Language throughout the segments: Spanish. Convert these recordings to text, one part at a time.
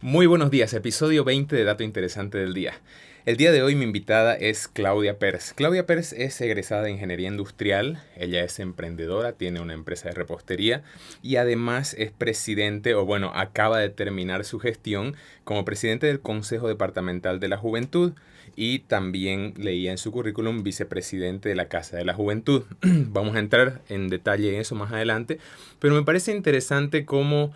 Muy buenos días, episodio 20 de Dato Interesante del Día. El día de hoy mi invitada es Claudia Pérez. Claudia Pérez es egresada de Ingeniería Industrial, ella es emprendedora, tiene una empresa de repostería y además es presidente, o bueno, acaba de terminar su gestión como presidente del Consejo Departamental de la Juventud y también leía en su currículum vicepresidente de la Casa de la Juventud. Vamos a entrar en detalle en eso más adelante, pero me parece interesante cómo...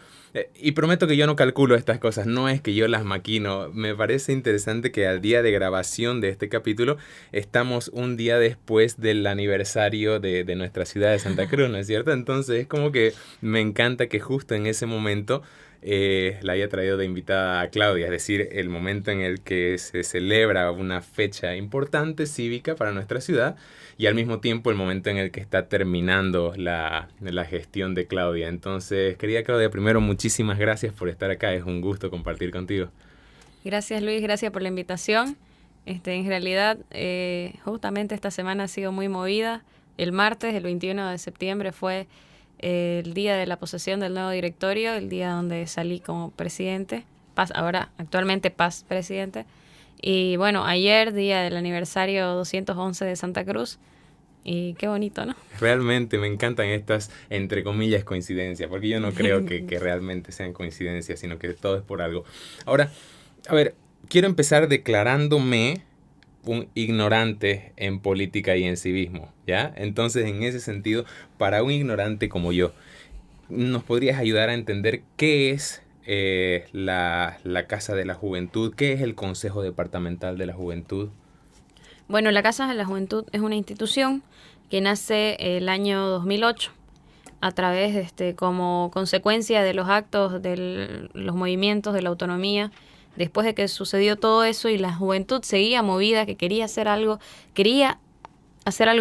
Y prometo que yo no calculo estas cosas, no es que yo las maquino. Me parece interesante que al día de grabación de este capítulo estamos un día después del aniversario de nuestra ciudad de Santa Cruz, ¿no es cierto? Entonces es como que me encanta que justo en ese momento la haya traído de invitada a Claudia, es decir, el momento en el que se celebra una fecha importante cívica para nuestra ciudad y al mismo tiempo el momento en el que está terminando la gestión de Claudia. Entonces, querida Claudia, primero muchísimas gracias por estar acá, es un gusto compartir contigo. Gracias Luis, gracias por la invitación. En realidad, justamente esta semana ha sido muy movida. El martes, el 21 de septiembre, fue el día de la posesión del nuevo directorio, el día donde salí como presidente, ahora actualmente Paz presidente. Y bueno, ayer, día del aniversario 211 de Santa Cruz, y qué bonito, ¿no? Realmente me encantan estas, entre comillas, coincidencias, porque yo no creo que realmente sean coincidencias, sino que todo es por algo. Ahora, a ver, quiero empezar declarándome un ignorante en política y en civismo, ¿ya? Entonces, en ese sentido, para un ignorante como yo, ¿nos podrías ayudar a entender qué es la Casa de la Juventud? ¿Qué es el Consejo Departamental de la Juventud? Bueno, la Casa de la Juventud es una institución que nace el año 2008 a través como consecuencia de los actos de los movimientos de la autonomía, después de que sucedió todo eso y la juventud seguía movida, que quería hacer algo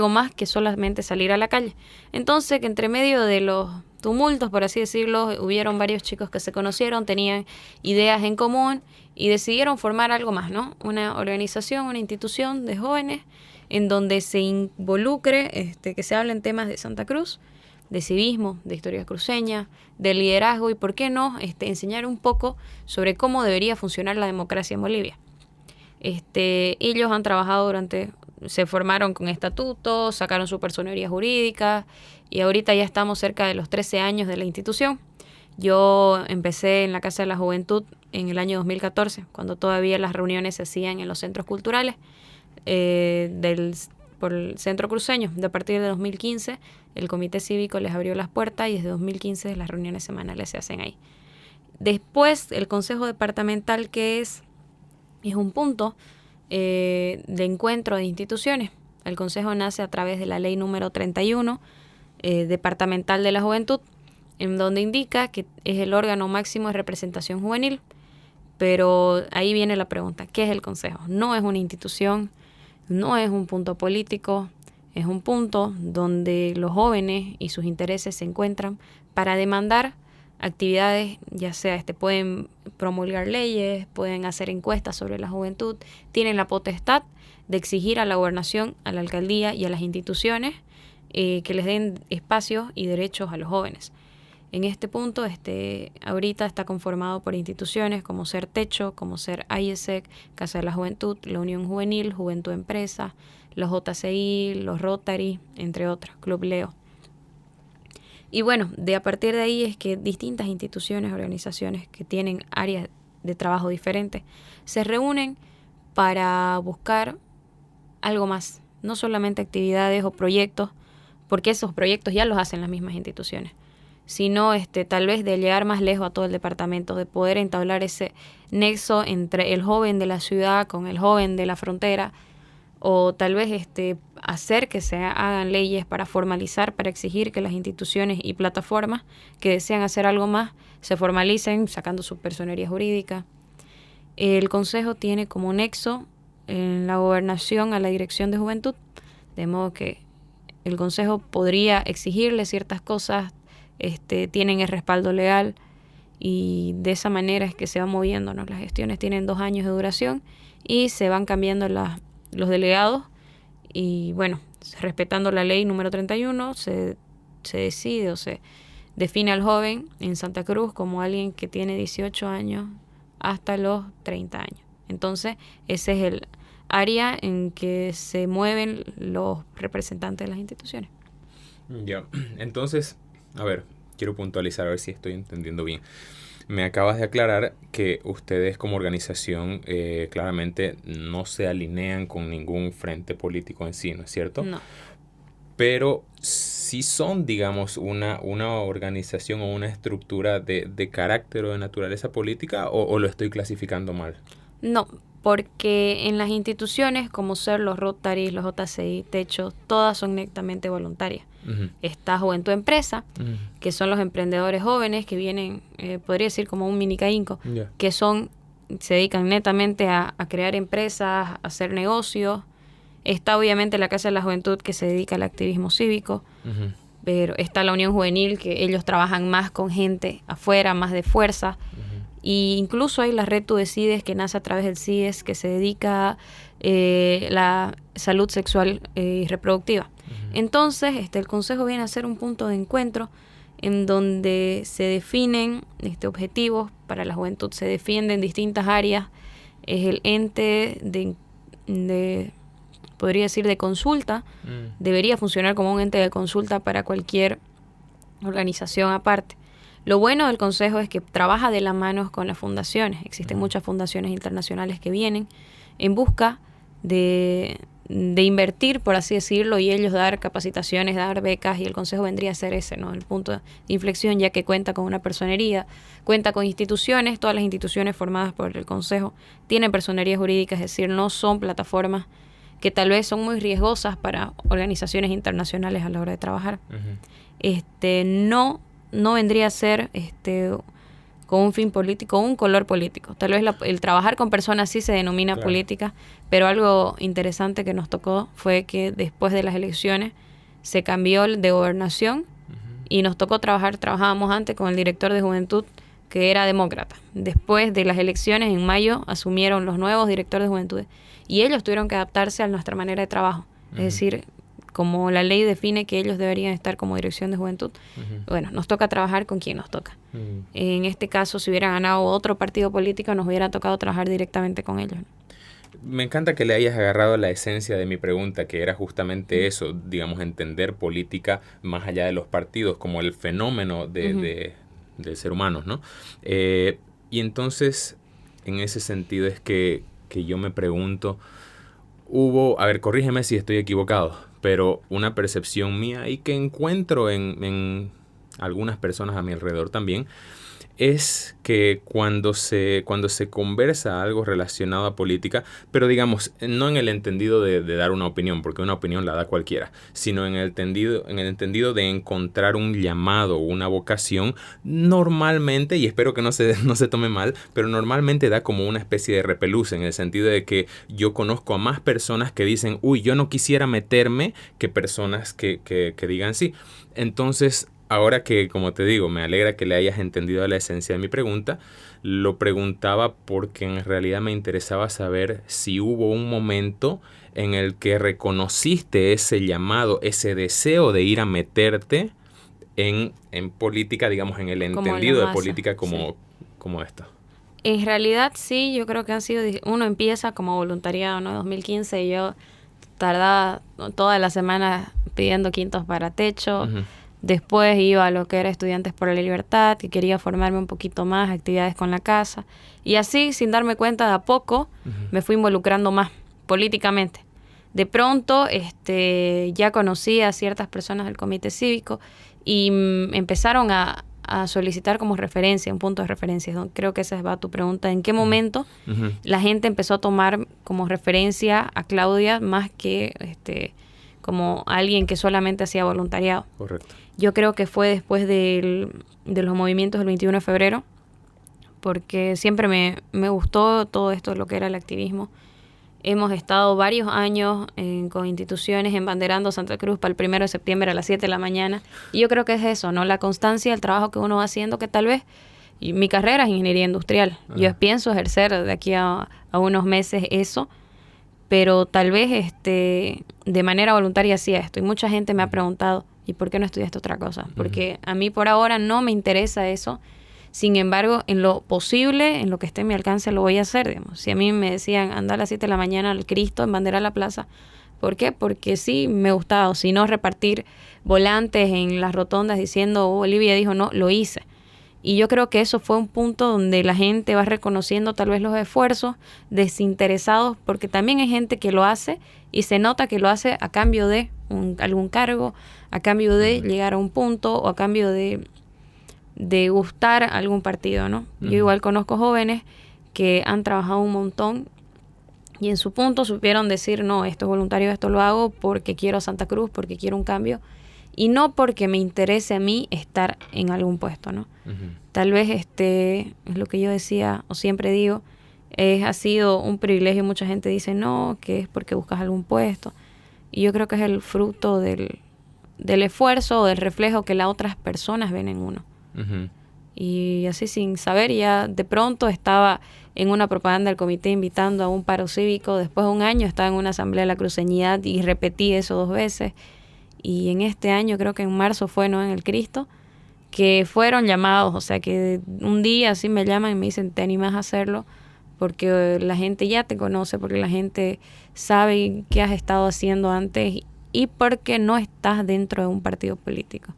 más que solamente salir a la calle. Entonces, que entre medio de los tumultos, por así decirlo, hubieron varios chicos que se conocieron, tenían ideas en común y decidieron formar algo más, ¿no? Una organización, una institución de jóvenes en donde se involucre, que se hablen temas de Santa Cruz, de civismo, de historia cruceña, de liderazgo y, ¿por qué no?, enseñar un poco sobre cómo debería funcionar la democracia en Bolivia. Ellos han trabajado se formaron con estatutos, sacaron su personería jurídica y ahorita ya estamos cerca de los 13 años de la institución. Yo empecé en la Casa de la Juventud en el año 2014, cuando todavía las reuniones se hacían en los centros culturales por el centro cruceño. De a partir de 2015, el comité cívico les abrió las puertas y desde 2015 las reuniones semanales se hacen ahí. Después, el Consejo Departamental, que es un punto de encuentro de instituciones. El Consejo nace a través de la ley número 31 departamental de la juventud, en donde indica que es el órgano máximo de representación juvenil. Pero ahí viene la pregunta, ¿qué es el Consejo? No es una institución, no es un punto político, es un punto donde los jóvenes y sus intereses se encuentran para demandar actividades, ya sea pueden promulgar leyes, pueden hacer encuestas sobre la juventud, tienen la potestad de exigir a la gobernación, a la alcaldía y a las instituciones que les den espacios y derechos a los jóvenes. En este punto, ahorita está conformado por instituciones como Ser Techo, como Ser IESEC, Casa de la Juventud, la Unión Juvenil, Juventud Empresa, los JCI, los Rotary, entre otros, Club Leo. Y bueno, a partir de ahí es que distintas instituciones, organizaciones que tienen áreas de trabajo diferentes, se reúnen para buscar algo más, no solamente actividades o proyectos, porque esos proyectos ya los hacen las mismas instituciones, sino tal vez de llegar más lejos a todo el departamento, de poder entablar ese nexo entre el joven de la ciudad con el joven de la frontera, o tal vez hacer que se hagan leyes para formalizar, para exigir que las instituciones y plataformas que desean hacer algo más se formalicen sacando su personería jurídica. El Consejo tiene como nexo en la gobernación a la Dirección de Juventud, de modo que el Consejo podría exigirle ciertas cosas, tienen el respaldo legal y de esa manera es que se va moviendo, ¿no? Las gestiones tienen 2 años de duración y se van cambiando los delegados y bueno, respetando la ley número 31 se decide o se define al joven en Santa Cruz como alguien que tiene 18 años hasta los 30 años. Entonces, ese es el área en que se mueven los representantes de las instituciones. Ya, entonces, a ver, quiero puntualizar a ver si estoy entendiendo bien. Me acabas de aclarar que ustedes como organización claramente no se alinean con ningún frente político en sí, ¿no es cierto? No. Pero sí son, digamos, una organización o una estructura de carácter o de naturaleza política, o lo estoy clasificando mal. No, porque en las instituciones como ser los Rotaries, los JCI, Techo, todas son netamente voluntarias. Ujú. Está Juventud Empresa, Ujú. que son los emprendedores jóvenes que vienen, podría decir como un mini CAINCO, Ya. que se dedican netamente a crear empresas, a hacer negocios. Está obviamente la Casa de la Juventud, que se dedica al activismo cívico, Ujú. pero está la Unión Juvenil, que ellos trabajan más con gente afuera, más de fuerza. Y incluso hay la red Tú Decides, que nace a través del CIES, que se dedica a la salud sexual y reproductiva. Entonces, el Consejo viene a ser un punto de encuentro en donde se definen objetivos para la juventud, se defienden distintas áreas. Es el ente podría decir, de consulta. Debería funcionar como un ente de consulta para cualquier organización aparte. Lo bueno del Consejo es que trabaja de la mano con las fundaciones. Existen muchas fundaciones internacionales que vienen en busca de invertir, por así decirlo, y ellos dar capacitaciones, dar becas, y el Consejo vendría a ser ese, ¿no? El punto de inflexión, ya que cuenta con una personería, cuenta con instituciones. Todas las instituciones formadas por el Consejo tienen personería jurídica, es decir, no son plataformas que tal vez son muy riesgosas para organizaciones internacionales a la hora de trabajar. No vendría a ser con un fin político, un color político. Tal vez el trabajar con personas sí se denomina política, pero algo interesante que nos tocó fue que después de las elecciones se cambió de gobernación y nos tocó trabajábamos antes con el director de juventud, que era demócrata. Después de las elecciones, en mayo, asumieron los nuevos directores de juventud y ellos tuvieron que adaptarse a nuestra manera de trabajo. Es decir, como la ley define que ellos deberían estar como dirección de juventud, bueno, nos toca trabajar con quien nos toca. En este caso, si hubiera ganado otro partido político, nos hubiera tocado trabajar directamente con ellos. Me encanta que le hayas agarrado la esencia de mi pregunta, que era justamente eso, digamos, entender política más allá de los partidos, como el fenómeno del ser humano, ¿no? Y entonces, en ese sentido es que yo me pregunto, a ver, corrígeme si estoy equivocado, pero una percepción mía y que encuentro en algunas personas a mi alrededor también, es que cuando se conversa algo relacionado a política, pero digamos, no en el entendido de dar una opinión, porque una opinión la da cualquiera, sino en el entendido de encontrar un llamado o una vocación, normalmente, y espero que no se tome mal, pero normalmente da como una especie de repelús, en el sentido de que yo conozco a más personas que dicen, uy, yo no quisiera meterme, que personas que digan sí. Entonces, ahora que, como te digo, me alegra que le hayas entendido la esencia de mi pregunta, lo preguntaba porque en realidad me interesaba saber si hubo un momento en el que reconociste ese llamado, ese deseo de ir a meterte en política, digamos, en el entendido de política como esto. En realidad sí, yo creo que uno empieza como voluntariado, ¿no? En 2015 yo tardaba toda la semana pidiendo quintos para techo. Después iba a lo que era Estudiantes por la Libertad, que quería formarme un poquito más, actividades con la casa. Y así, sin darme cuenta, de a poco me fui involucrando más políticamente. De pronto, ya conocí a ciertas personas del comité cívico y empezaron a solicitar como referencia, un punto de referencia. Creo que esa va tu pregunta. ¿En qué momento la gente empezó a tomar como referencia a Claudia más que como alguien que solamente hacía voluntariado? Correcto. Yo creo que fue después de los movimientos del 21 de febrero, porque siempre me gustó todo esto, lo que era el activismo. Hemos estado varios años con instituciones embanderando Santa Cruz para el 1 de septiembre a las 7 de la mañana. Y yo creo que es eso, ¿no? La constancia, el trabajo que uno va haciendo, que tal vez mi carrera es ingeniería industrial. Yo pienso ejercer de aquí a unos meses eso, pero tal vez de manera voluntaria hacía esto. Y mucha gente me ha preguntado, ¿y por qué no estudiaste otra cosa? Porque a mí por ahora no me interesa eso. Sin embargo, en lo posible, en lo que esté en mi alcance, lo voy a hacer, digamos. Si a mí me decían, anda a las 7 de la mañana al Cristo en Bandera la Plaza, ¿por qué? Porque sí me gustaba, o si no, repartir volantes en las rotondas diciendo, Olivia dijo, no, lo hice. Y yo creo que eso fue un punto donde la gente va reconociendo tal vez los esfuerzos desinteresados, porque también hay gente que lo hace y se nota que lo hace a cambio de algún cargo, a cambio de llegar a un punto o a cambio de gustar algún partido, ¿no? Yo igual conozco jóvenes que han trabajado un montón y en su punto supieron decir, no, esto es voluntario, esto lo hago porque quiero Santa Cruz, porque quiero un cambio y no porque me interese a mí estar en algún puesto, ¿no? Tal vez es lo que yo decía o siempre digo, ha sido un privilegio. Mucha gente dice, no, que es porque buscas algún puesto. Y yo creo que es el fruto del esfuerzo o del reflejo que las otras personas ven en uno. Y así sin saber, ya de pronto estaba en una propaganda del comité invitando a un paro cívico. Después de un año estaba en una asamblea de la cruceñidad y repetí eso 2 veces. Y en este año, creo que en marzo fue, ¿no?, en el Cristo, que fueron llamados. O sea, que un día así me llaman y me dicen, ¿te animas a hacerlo? Porque la gente ya te conoce, porque la gente sabe qué has estado haciendo antes y porque no estás dentro de un partido político.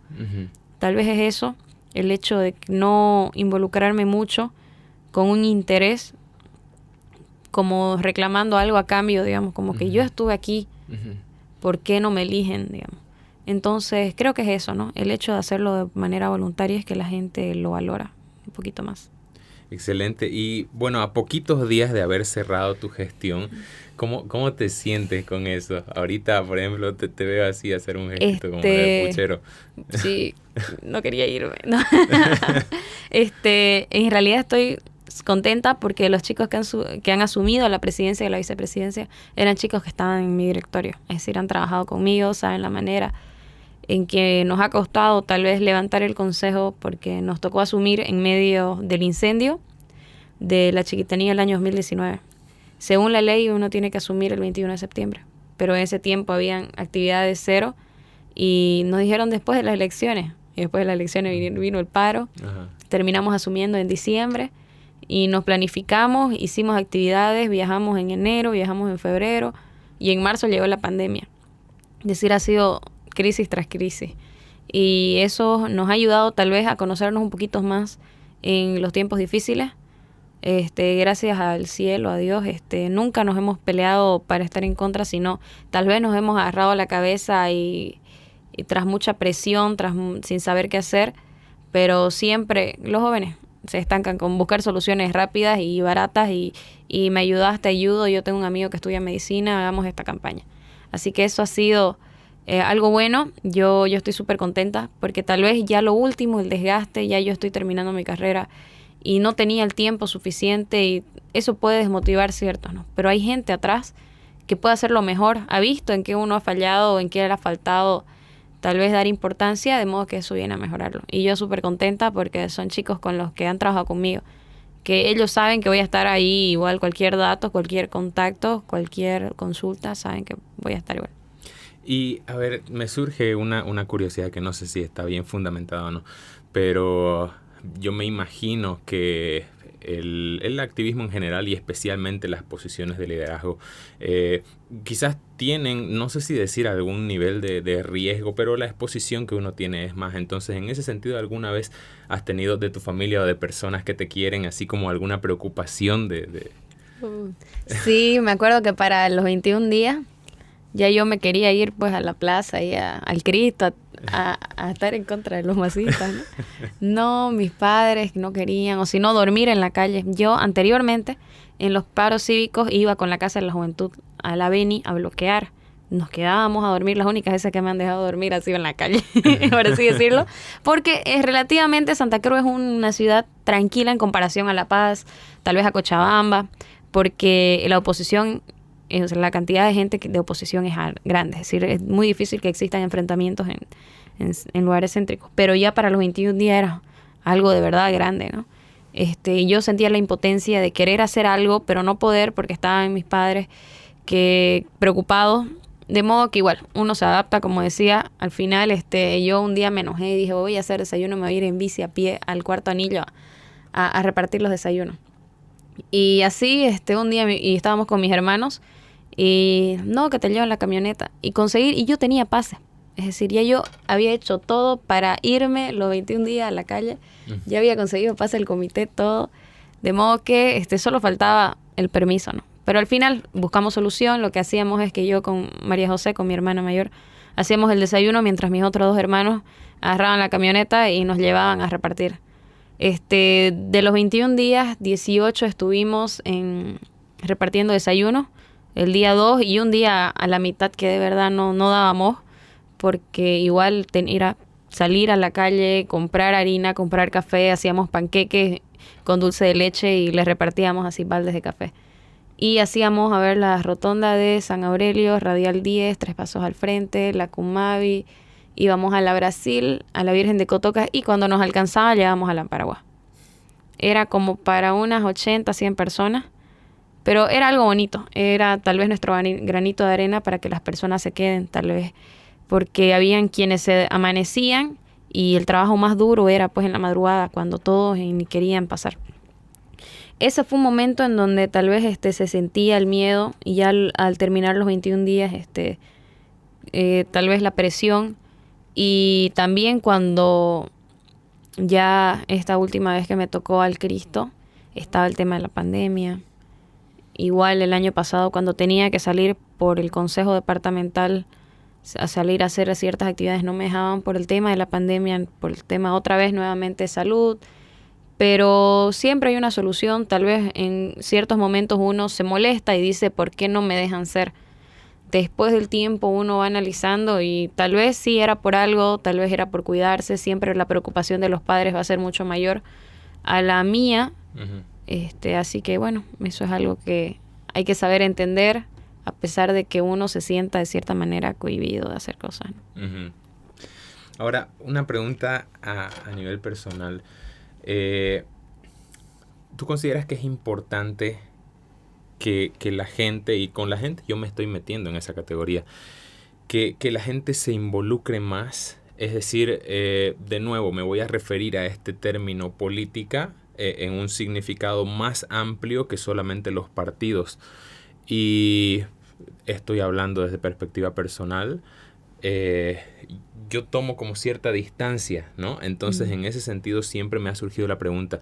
Tal vez es eso, el hecho de no involucrarme mucho con un interés, como reclamando algo a cambio, digamos, como que yo estuve aquí, ¿por qué no me eligen, digamos? Entonces, creo que es eso, ¿no? El hecho de hacerlo de manera voluntaria es que la gente lo valora un poquito más. Excelente. Y bueno, a poquitos días de haber cerrado tu gestión, ¿cómo te sientes con eso? Ahorita, por ejemplo, te veo así hacer un gesto como de puchero. Sí, no quería irme, ¿no? En realidad estoy contenta porque los chicos que han asumido la presidencia y la vicepresidencia eran chicos que estaban en mi directorio. Es decir, han trabajado conmigo, saben la manera en que nos ha costado tal vez levantar el consejo porque nos tocó asumir en medio del incendio de la Chiquitanía el año 2019. Según la ley, uno tiene que asumir el 21 de septiembre, pero en ese tiempo habían actividades cero y nos dijeron después de las elecciones, y después de las elecciones vino el paro. Terminamos asumiendo en diciembre y nos planificamos, hicimos actividades, viajamos en enero, viajamos en febrero y en marzo llegó la pandemia. Es decir, ha sido crisis tras crisis. Y eso nos ha ayudado tal vez a conocernos un poquito más en los tiempos difíciles. Gracias al cielo, a Dios, nunca nos hemos peleado para estar en contra, sino tal vez nos hemos agarrado la cabeza y tras mucha presión, sin saber qué hacer, pero siempre los jóvenes se estancan con buscar soluciones rápidas y baratas y me ayudas, te ayudo, yo tengo un amigo que estudia medicina, hagamos esta campaña. Así que eso ha sido algo bueno. Yo estoy súper contenta porque tal vez ya lo último, el desgaste, ya yo estoy terminando mi carrera y no tenía el tiempo suficiente y eso puede desmotivar, ¿cierto? ¿No? Pero hay gente atrás que puede hacerlo mejor, ha visto en qué uno ha fallado o en qué le ha faltado tal vez dar importancia, de modo que eso viene a mejorarlo. Y yo súper contenta porque son chicos con los que han trabajado conmigo, que ellos saben que voy a estar ahí igual, cualquier dato, cualquier contacto, cualquier consulta, saben que voy a estar igual. Y a ver, me surge una curiosidad que no sé si está bien fundamentada o no, pero yo me imagino que el activismo en general y especialmente las posiciones de liderazgo quizás tienen, no sé si decir algún nivel de riesgo, pero la exposición que uno tiene es más. Entonces, en ese sentido, ¿alguna vez has tenido de tu familia o de personas que te quieren así como alguna preocupación Sí, me acuerdo que para los 21 días ya yo me quería ir pues a la plaza y al Cristo a estar en contra de los masistas, ¿no? No, mis padres no querían, o si no, dormir en la calle. Yo anteriormente en los paros cívicos iba con la Casa de la Juventud a la Beni a bloquear. Nos quedábamos a dormir, las únicas veces que me han dejado dormir así en la calle, por así decirlo, porque relativamente Santa Cruz es una ciudad tranquila en comparación a La Paz, tal vez a Cochabamba, porque la oposición, la cantidad de gente de oposición es grande, es decir, es muy difícil que existan enfrentamientos en lugares céntricos, pero ya para los 21 días era algo de verdad grande, ¿no? Yo sentía la impotencia de querer hacer algo, pero no poder porque estaban mis padres preocupados, de modo que igual, uno se adapta, como decía, al final yo un día me enojé y dije, voy a hacer desayuno, me voy a ir en bici a pie al Cuarto Anillo a repartir los desayunos. Y así, un día, y estábamos con mis hermanos, y no, que te llevan la camioneta. Y conseguir, y yo tenía pase. Es decir, ya yo había hecho todo para irme los 21 días a la calle. Ya había conseguido pase del comité, todo. De modo que solo faltaba el permiso, ¿no? Pero al final buscamos solución. Lo que hacíamos es que yo con María José, con mi hermana mayor, hacíamos el desayuno mientras mis otros 2 hermanos agarraban la camioneta y nos llevaban a repartir. De los 21 días, 18 estuvimos repartiendo desayuno. El día 2 y un día a la mitad que de verdad no dábamos, porque igual ir a salir a la calle, comprar harina, comprar café, hacíamos panqueques con dulce de leche y les repartíamos así baldes de café. Y hacíamos, la rotonda de San Aurelio, Radial 10, 3 pasos al frente, la Cumavi, íbamos a la Brasil, a la Virgen de Cotoca, y cuando nos alcanzaba llegábamos a la Paraguá. Era como para unas 80, 100 personas, pero era algo bonito. Era tal vez nuestro granito de arena para que las personas se queden, tal vez, porque habían quienes se amanecían y el trabajo más duro era pues en la madrugada, cuando todos ni querían pasar. Ese fue un momento en donde tal vez se sentía el miedo, y ya al terminar los 21 días, tal vez la presión. Y también cuando ya esta última vez que me tocó al Cristo, estaba el tema de la pandemia. Igual el año pasado, cuando tenía que salir por el Consejo Departamental a salir a hacer ciertas actividades, no me dejaban por el tema de la pandemia, por el tema otra vez nuevamente de salud. Pero siempre hay una solución. Tal vez en ciertos momentos uno se molesta y dice, ¿por qué no me dejan ser? Después del tiempo uno va analizando y tal vez sí era por algo, tal vez era por cuidarse. Siempre la preocupación de los padres va a ser mucho mayor a la mía. Uh-huh. Así que bueno, eso es algo que hay que saber entender, a pesar de que uno se sienta de cierta manera cohibido de hacer cosas, ¿no? Uh-huh. Ahora, una pregunta a nivel personal. ¿Tú consideras que es importante que la gente, y con la gente yo me estoy metiendo en esa categoría, que la gente se involucre más? Es decir, de nuevo me voy a referir a este término política en un significado más amplio que solamente los partidos. Y estoy hablando desde perspectiva personal. Yo tomo como cierta distancia, ¿no? Entonces, en ese sentido siempre me ha surgido la pregunta,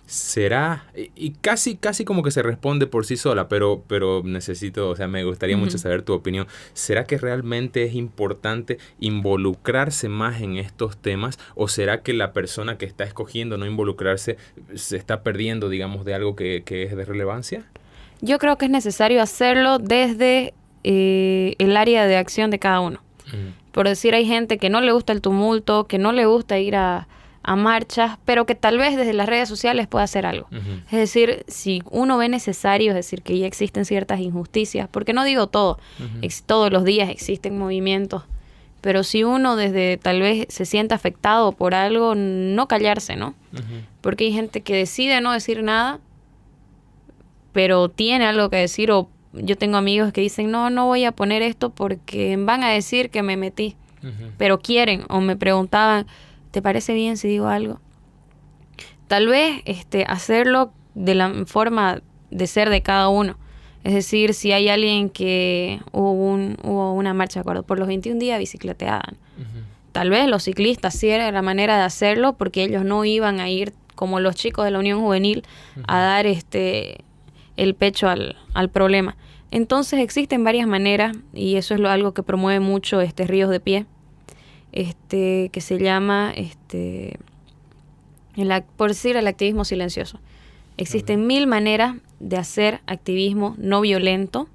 ¿será? Y casi como que se responde por sí sola, pero necesito, me gustaría mucho saber tu opinión. ¿Será que realmente es importante involucrarse más en estos temas? ¿O será que la persona que está escogiendo no involucrarse se está perdiendo, digamos, de algo que es de relevancia? Yo creo que es necesario hacerlo desde el área de acción de cada uno. Por decir, hay gente que no le gusta el tumulto, que no le gusta ir a marchas, pero que tal vez desde las redes sociales pueda hacer algo. Es decir, si uno ve necesario, es decir, que ya existen ciertas injusticias, porque no digo todo, todos los días existen movimientos, pero si uno desde tal vez se siente afectado por algo, no callarse, ¿no? Porque hay gente que decide no decir nada, pero tiene algo que decir. O yo tengo amigos que dicen, no voy a poner esto porque van a decir que me metí. Pero quieren, o me preguntaban, ¿te parece bien si digo algo? Tal vez hacerlo de la forma de ser de cada uno. Es decir, si hay alguien que hubo una marcha, acuerdo, por los 21 días bicicleteaban. Tal vez los ciclistas sí era la manera de hacerlo, porque ellos no iban a ir como los chicos de la Unión Juvenil a dar el pecho al problema. Entonces existen varias maneras, y eso es algo que promueve mucho Ríos de Pie, que se llama por decir el activismo silencioso. Existen 1000 maneras de hacer activismo no violento,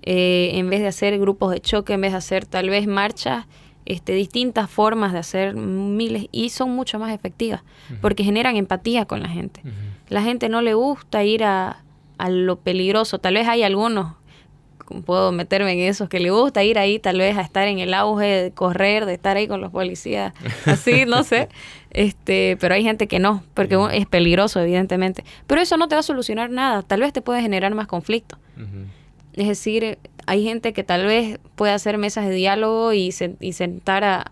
en vez de hacer grupos de choque, en vez de hacer tal vez marchas, distintas formas de hacer miles, y son mucho más efectivas, porque generan empatía con la gente. La gente no le gusta ir a lo peligroso. Tal vez hay algunos, puedo meterme en esos, que le gusta ir ahí tal vez a estar en el auge de correr, de estar ahí con los policías, así, no sé. Pero hay gente que no, porque es peligroso, evidentemente. Pero eso no te va a solucionar nada. Tal vez te puede generar más conflicto. Es decir, hay gente que tal vez puede hacer mesas de diálogo y sentar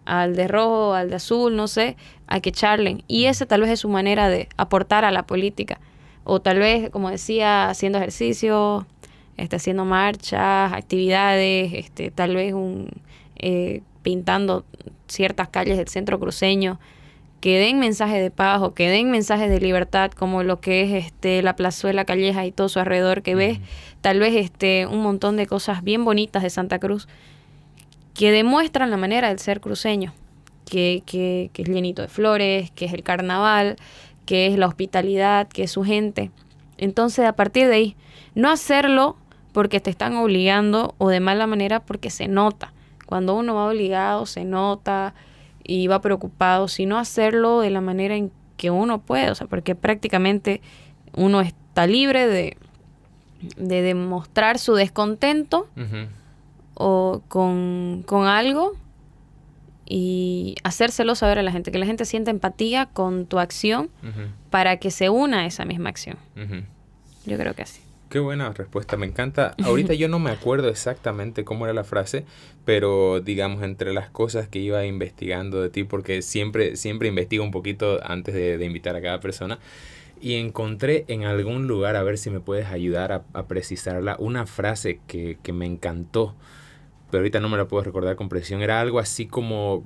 al de rojo, al de azul, no sé, a que charlen. Y esa tal vez es su manera de aportar a la política. O tal vez, como decía, haciendo ejercicio, haciendo marchas, actividades, tal vez pintando ciertas calles del centro cruceño, que den mensajes de paz o que den mensajes de libertad, como lo que es la Plazuela Calleja y todo su alrededor, que ves tal vez un montón de cosas bien bonitas de Santa Cruz que demuestran la manera del ser cruceño, que es llenito de flores, que es el carnaval, que es la hospitalidad, que es su gente. Entonces, a partir de ahí, no hacerlo porque te están obligando o de mala manera, porque se nota. Cuando uno va obligado, se nota y va preocupado, sino hacerlo de la manera en que uno puede, o sea, porque prácticamente uno está libre de demostrar su descontento o con algo y hacérselo saber a la gente, que la gente sienta empatía con tu acción para que se una a esa misma acción. Yo creo que así. Qué buena respuesta, me encanta. Ahorita yo no me acuerdo exactamente cómo era la frase, pero digamos entre las cosas que iba investigando de ti, porque siempre investigo un poquito antes de invitar a cada persona, y encontré en algún lugar, a ver si me puedes ayudar a precisarla, una frase que me encantó, pero ahorita no me la puedo recordar con precisión. Era algo así como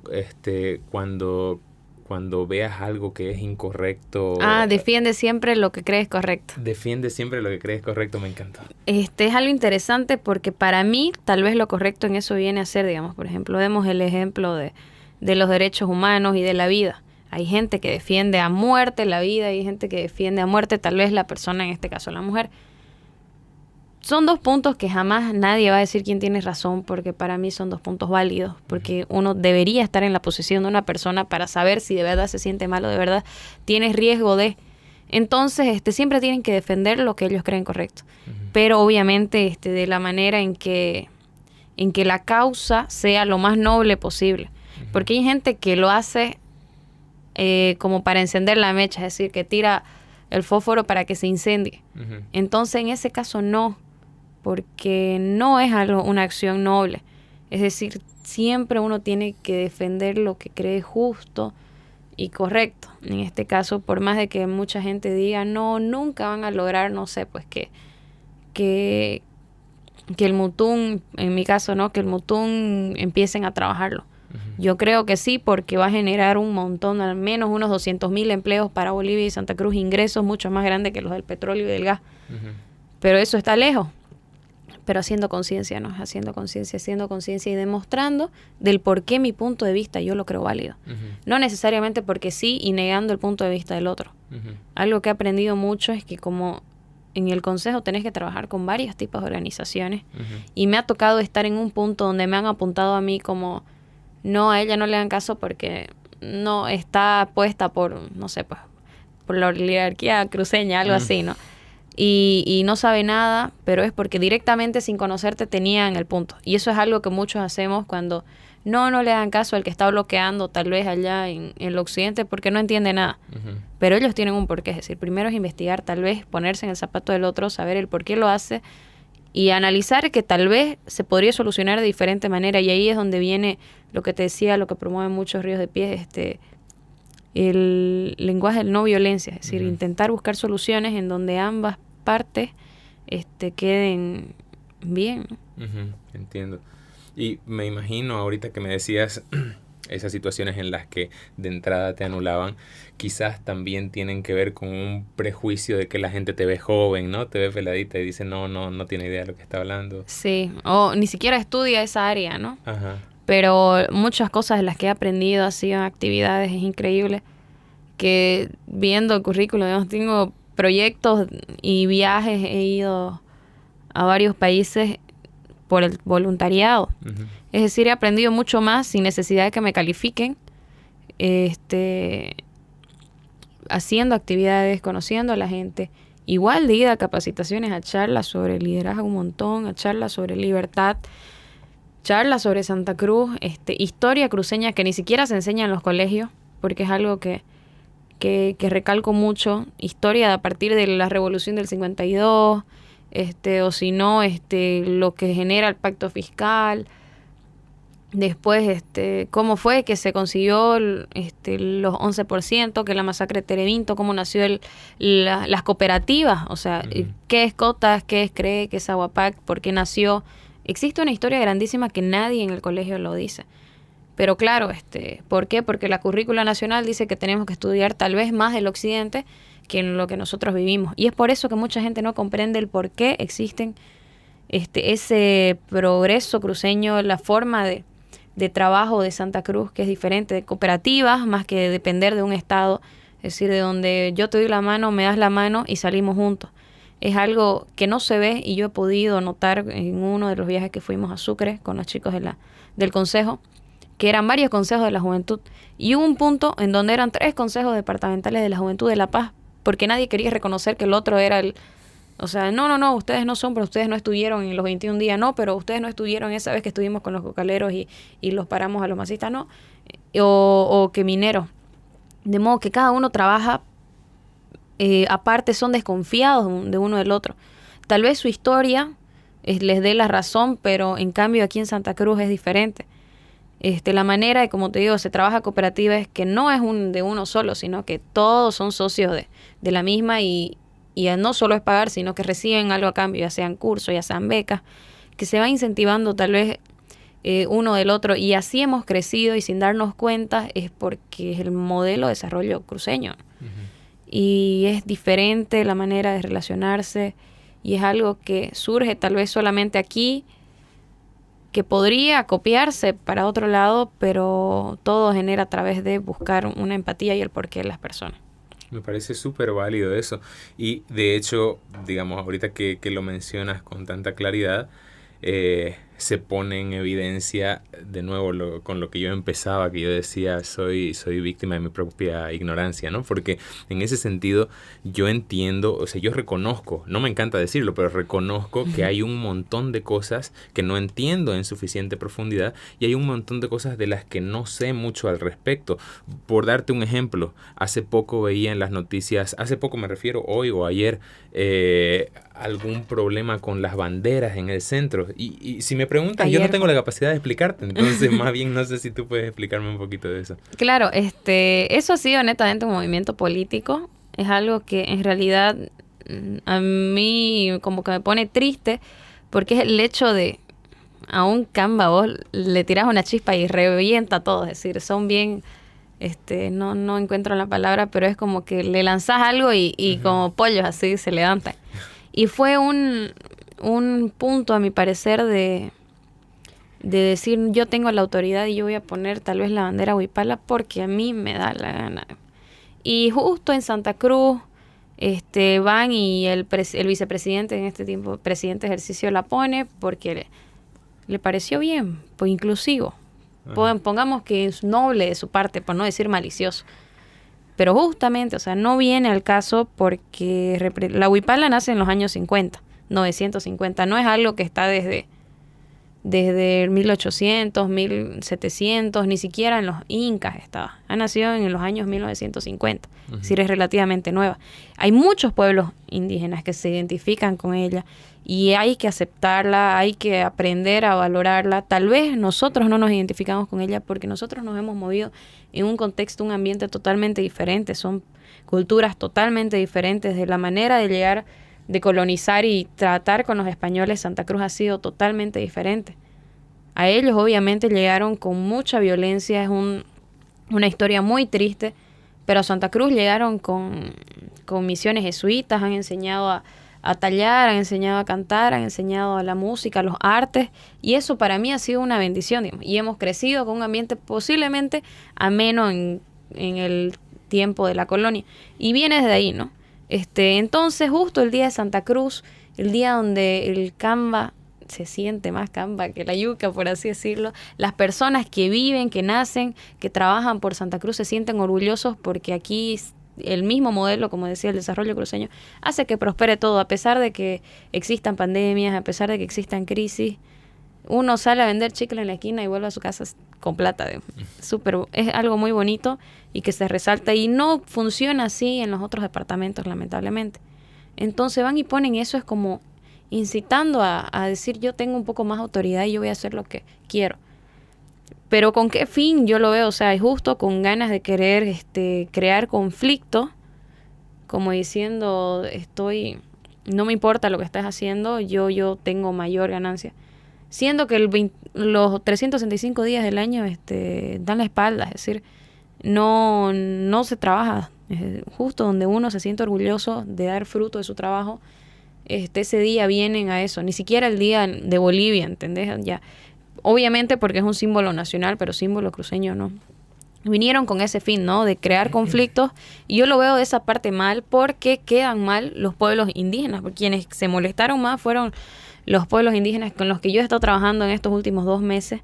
cuando veas algo que es incorrecto. Defiende siempre lo que crees correcto. Defiende siempre lo que crees correcto, me encantó. Es algo interesante porque para mí tal vez lo correcto en eso viene a ser, digamos, por ejemplo, vemos el ejemplo de los derechos humanos y de la vida. Hay gente que defiende a muerte la vida y hay gente que defiende a muerte tal vez la persona, en este caso la mujer. Son dos puntos que jamás nadie va a decir quién tiene razón, porque para mí son dos puntos válidos, porque uno debería estar en la posición de una persona para saber si de verdad se siente mal o de verdad tiene riesgo de. Entonces, siempre tienen que defender lo que ellos creen correcto, pero obviamente de la manera en que la causa sea lo más noble posible, porque hay gente que lo hace como para encender la mecha, es decir, que tira el fósforo para que se incendie. Entonces, en ese caso no, porque no es una acción noble. Es decir, siempre uno tiene que defender lo que cree justo y correcto. En este caso, por más de que mucha gente diga, no, nunca van a lograr, no sé, pues que el mutún, en mi caso, no, que el mutún empiecen a trabajarlo. Yo creo que sí, porque va a generar un montón, al menos unos 200,000 empleos para Bolivia y Santa Cruz, ingresos mucho más grandes que los del petróleo y del gas. Pero eso está lejos. Pero haciendo conciencia, ¿no? Haciendo conciencia y demostrando del por qué mi punto de vista yo lo creo válido. No necesariamente porque sí y negando el punto de vista del otro. Algo que he aprendido mucho es que como en el consejo tenés que trabajar con varios tipos de organizaciones y me ha tocado estar en un punto donde me han apuntado a mí como no, a ella no le dan caso porque no está puesta por, no sé, pues por la oligarquía cruceña, algo así, ¿no? Y no sabe nada, pero es porque directamente sin conocerte tenían el punto. Y eso es algo que muchos hacemos cuando no le dan caso al que está bloqueando tal vez allá en el occidente porque no entiende nada. Pero ellos tienen un porqué, es decir, primero es investigar, tal vez ponerse en el zapato del otro, saber el por qué lo hace y analizar que tal vez se podría solucionar de diferente manera. Y ahí es donde viene lo que te decía, lo que promueven muchos Ríos de Pies, el lenguaje de no violencia, es decir, intentar buscar soluciones en donde ambas partes queden bien. Entiendo. Y me imagino ahorita que me decías esas situaciones en las que de entrada te anulaban, quizás también tienen que ver con un prejuicio de que la gente te ve joven, ¿no? Te ve peladita y dice no tiene idea de lo que está hablando. Sí, o ni siquiera estudia esa área, ¿no? Pero muchas cosas de las que he aprendido han sido actividades, es increíble que viendo el currículo, digamos, tengo proyectos y viajes, he ido a varios países por el voluntariado. Es decir, he aprendido mucho más sin necesidad de que me califiquen, haciendo actividades, conociendo a la gente. Igual de ida a capacitaciones, a charlas sobre liderazgo un montón, a charlas sobre libertad, charlas sobre Santa Cruz, historia cruceña que ni siquiera se enseña en los colegios, porque es algo que recalco mucho, historia a partir de la revolución del 52, o si no, lo que genera el pacto fiscal. Después, cómo fue que se consiguió los 11%, que la masacre de Terevinto, cómo nació las cooperativas, o sea, qué es Cotas, qué es CRE, qué es Aguapac, por qué nació. Existe una historia grandísima que nadie en el colegio lo dice. Pero claro, ¿por qué? Porque la currícula nacional dice que tenemos que estudiar tal vez más del occidente que en lo que nosotros vivimos. Y es por eso que mucha gente no comprende el por qué existen ese progreso cruceño, la forma de trabajo de Santa Cruz, que es diferente, de cooperativas, más que de depender de un estado, es decir, de donde yo te doy la mano, me das la mano y salimos juntos. Es algo que no se ve y yo he podido notar en uno de los viajes que fuimos a Sucre con los chicos del consejo, que eran varios consejos de la juventud, y hubo un punto en donde eran 3 consejos departamentales de la juventud de La Paz, porque nadie quería reconocer que el otro era o sea, no, ustedes no son, pero ustedes no estuvieron en los 21 días, no, pero ustedes no estuvieron esa vez que estuvimos con los cocaleros y los paramos a los masistas, no, o que mineros. De modo que cada uno trabaja, aparte son desconfiados de uno del otro. Tal vez su historia les dé la razón, pero en cambio aquí en Santa Cruz es diferente. La manera de, como te digo, se trabaja cooperativa es que no es de uno solo, sino que todos son socios de la misma y no solo es pagar, sino que reciben algo a cambio, ya sean cursos, ya sean becas, que se va incentivando tal vez uno del otro, y así hemos crecido y sin darnos cuenta es porque es el modelo de desarrollo cruceño. Y es diferente la manera de relacionarse y es algo que surge tal vez solamente aquí, que podría copiarse para otro lado, pero todo genera a través de buscar una empatía y el porqué de las personas. Me parece súper válido eso. Y de hecho, digamos, ahorita que lo mencionas con tanta claridad, se pone en evidencia de nuevo con lo que yo empezaba, que yo decía, soy víctima de mi propia ignorancia, ¿no? Porque en ese sentido yo entiendo, o sea, yo reconozco, no me encanta decirlo, pero reconozco que hay un montón de cosas que no entiendo en suficiente profundidad y hay un montón de cosas de las que no sé mucho al respecto. Por darte un ejemplo, hace poco veía en las noticias, hace poco me refiero, hoy o ayer, algún problema con las banderas en el centro. Y si me preguntas, ayer, yo no tengo la capacidad de explicarte, entonces más bien no sé si tú puedes explicarme un poquito de eso. Claro, eso ha sido netamente un movimiento político. Es algo que en realidad a mí como que me pone triste, porque es el hecho de a un Canva vos le tirás una chispa y revienta todo. Es decir, son bien... no encuentro la palabra, pero es como que le lanzás algo y como pollos así se levantan. Y fue un punto, a mi parecer, de decir, yo tengo la autoridad y yo voy a poner tal vez la bandera huipala porque a mí me da la gana. Y justo en Santa Cruz van y el vicepresidente, en este tiempo presidente de ejercicio, la pone porque le pareció bien, pues inclusivo. Pongamos que es noble de su parte, por no decir malicioso. Pero justamente, o sea, no viene al caso porque la huipala nace en los años 50, 950. No es algo que está desde 1800, 1700, ni siquiera en los incas estaba. Ha nacido en los años 1950, es decir, es relativamente nueva. Hay muchos pueblos indígenas que se identifican con ella y hay que aceptarla, hay que aprender a valorarla. Tal vez nosotros no nos identificamos con ella porque nosotros nos hemos movido en un contexto, un ambiente totalmente diferente. Son culturas totalmente diferentes. De la manera de llegar, de colonizar y tratar con los españoles, Santa Cruz ha sido totalmente diferente. A ellos obviamente llegaron con mucha violencia, es una historia muy triste, pero a Santa Cruz llegaron con misiones jesuitas, han enseñado a tallar, han enseñado a cantar, han enseñado a la música, a los artes, y eso para mí ha sido una bendición, digamos. Y hemos crecido con un ambiente posiblemente ameno en el tiempo de la colonia, y viene desde ahí, ¿no? Entonces justo el día de Santa Cruz, el día donde el Canva se siente más Canva que la yuca, por así decirlo, las personas que viven, que nacen, que trabajan por Santa Cruz se sienten orgullosos porque aquí el mismo modelo, como decía, el desarrollo cruceño, hace que prospere todo, a pesar de que existan pandemias, a pesar de que existan crisis. Uno sale a vender chicle en la esquina y vuelve a su casa con plata. Es algo muy bonito y que se resalta, y no funciona así en los otros departamentos, lamentablemente. Entonces van y ponen eso, es como incitando a decir, yo tengo un poco más autoridad y yo voy a hacer lo que quiero. Pero ¿con qué fin? Yo lo veo, o sea, es justo con ganas de querer crear conflicto, como diciendo, no me importa lo que estás haciendo, yo tengo mayor ganancia. Siendo que los 365 días del año dan la espalda, es decir, no se trabaja. Justo donde uno se siente orgulloso de dar fruto de su trabajo, ese día vienen a eso. Ni siquiera el día de Bolivia, ¿entendés? Ya, obviamente porque es un símbolo nacional, pero símbolo cruceño no. Vinieron con ese fin, ¿no? De crear conflictos. Y yo lo veo de esa parte mal porque quedan mal los pueblos indígenas. Porque quienes se molestaron más fueron los pueblos indígenas con los que yo he estado trabajando en estos últimos 2 meses,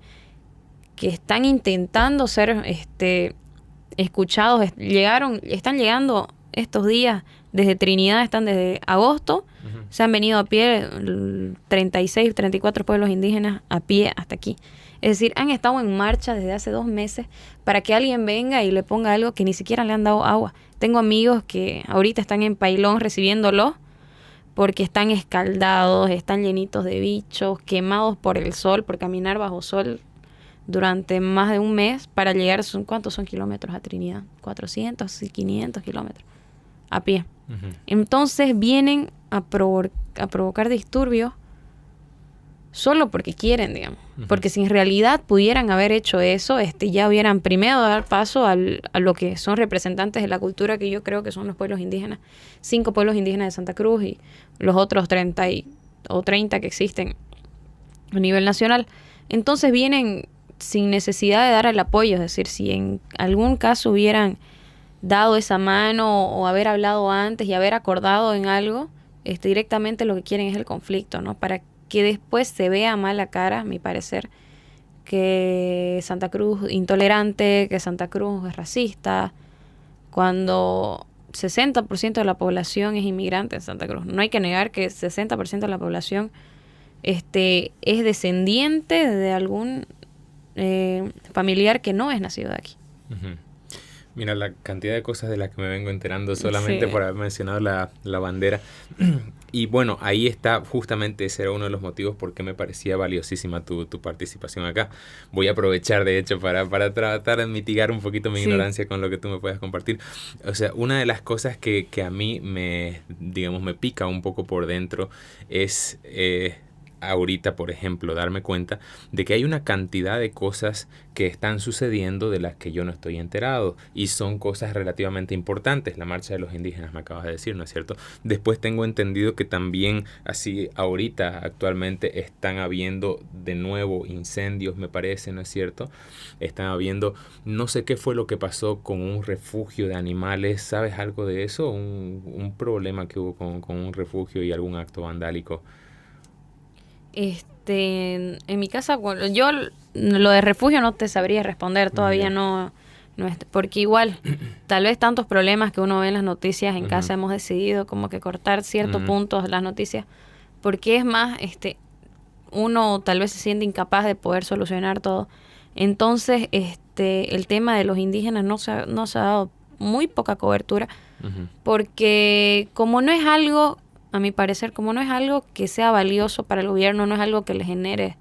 que están intentando ser escuchados. Están llegando estos días desde Trinidad, están desde agosto. Se han venido a pie 36, 34 pueblos indígenas a pie hasta aquí. Es decir, han estado en marcha desde hace 2 meses para que alguien venga y le ponga algo que ni siquiera le han dado agua. Tengo amigos que ahorita están en Pailón recibiéndolo porque están escaldados, están llenitos de bichos, quemados por el sol, por caminar bajo sol durante más de un mes para llegar. ¿Cuántos son kilómetros a Trinidad? 400 y 500 kilómetros a pie. Entonces vienen a provocar disturbios solo porque quieren, digamos. Porque si en realidad pudieran haber hecho eso, ya hubieran primero dar paso a lo que son representantes de la cultura, que yo creo que son los pueblos indígenas, 5 pueblos indígenas de Santa Cruz y los otros 30 o 30 que existen a nivel nacional. Entonces vienen sin necesidad de dar el apoyo, es decir, si en algún caso hubieran dado esa mano o haber hablado antes y haber acordado en algo, directamente lo que quieren es el conflicto, ¿no? Para que después se vea mal la cara, a mi parecer, que Santa Cruz intolerante, que Santa Cruz es racista, cuando 60% de la población es inmigrante en Santa Cruz. No hay que negar que 60% de la población es descendiente de algún familiar que no es nacido de aquí. Mira, la cantidad de cosas de las que me vengo enterando solamente por haber mencionado la bandera. Y bueno, ahí está, justamente ese era uno de los motivos por qué me parecía valiosísima tu participación acá. Voy a aprovechar, de hecho, para tratar de mitigar un poquito mi ignorancia con lo que tú me puedas compartir. O sea, una de las cosas que a mí me pica un poco por dentro es ahorita, por ejemplo, darme cuenta de que hay una cantidad de cosas que están sucediendo de las que yo no estoy enterado y son cosas relativamente importantes. La marcha de los indígenas me acabas de decir, ¿no es cierto? Después tengo entendido que también así ahorita actualmente están habiendo de nuevo incendios, me parece, ¿no es cierto? Están habiendo, no sé qué fue lo que pasó con un refugio de animales. ¿Sabes algo de eso? Un problema que hubo con un refugio y algún acto vandálico. En mi casa, bueno, yo lo de refugio no te sabría responder, todavía no porque igual, tal vez tantos problemas que uno ve en las noticias en casa hemos decidido como que cortar ciertos puntos de las noticias, porque es más, uno tal vez se siente incapaz de poder solucionar todo. Entonces, el tema de los indígenas no se ha dado muy poca cobertura, porque como no es algo, a mi parecer, como no es algo que sea valioso para el gobierno, no es algo que le genere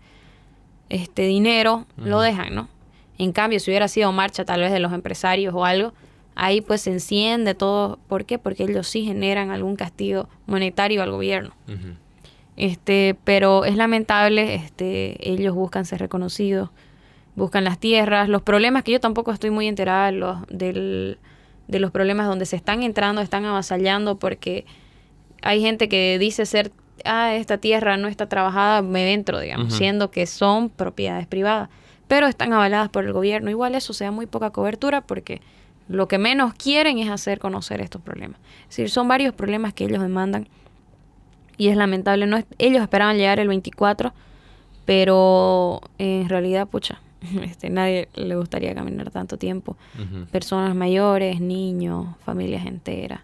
dinero, lo dejan, ¿no? En cambio, si hubiera sido marcha tal vez de los empresarios o algo, ahí pues se enciende todo. ¿Por qué? Porque ellos sí generan algún castigo monetario al gobierno. Pero es lamentable, ellos buscan ser reconocidos, buscan las tierras, los problemas que yo tampoco estoy muy enterada de los problemas donde se están entrando, están avasallando, porque hay gente que dice ser, esta tierra no está trabajada, me entro, digamos, siendo que son propiedades privadas, pero están avaladas por el gobierno. Igual eso se da muy poca cobertura porque lo que menos quieren es hacer conocer estos problemas. Es decir, son varios problemas que ellos demandan y es lamentable. Ellos esperaban llegar el 24, pero en realidad, nadie le gustaría caminar tanto tiempo. Personas mayores, niños, familias enteras.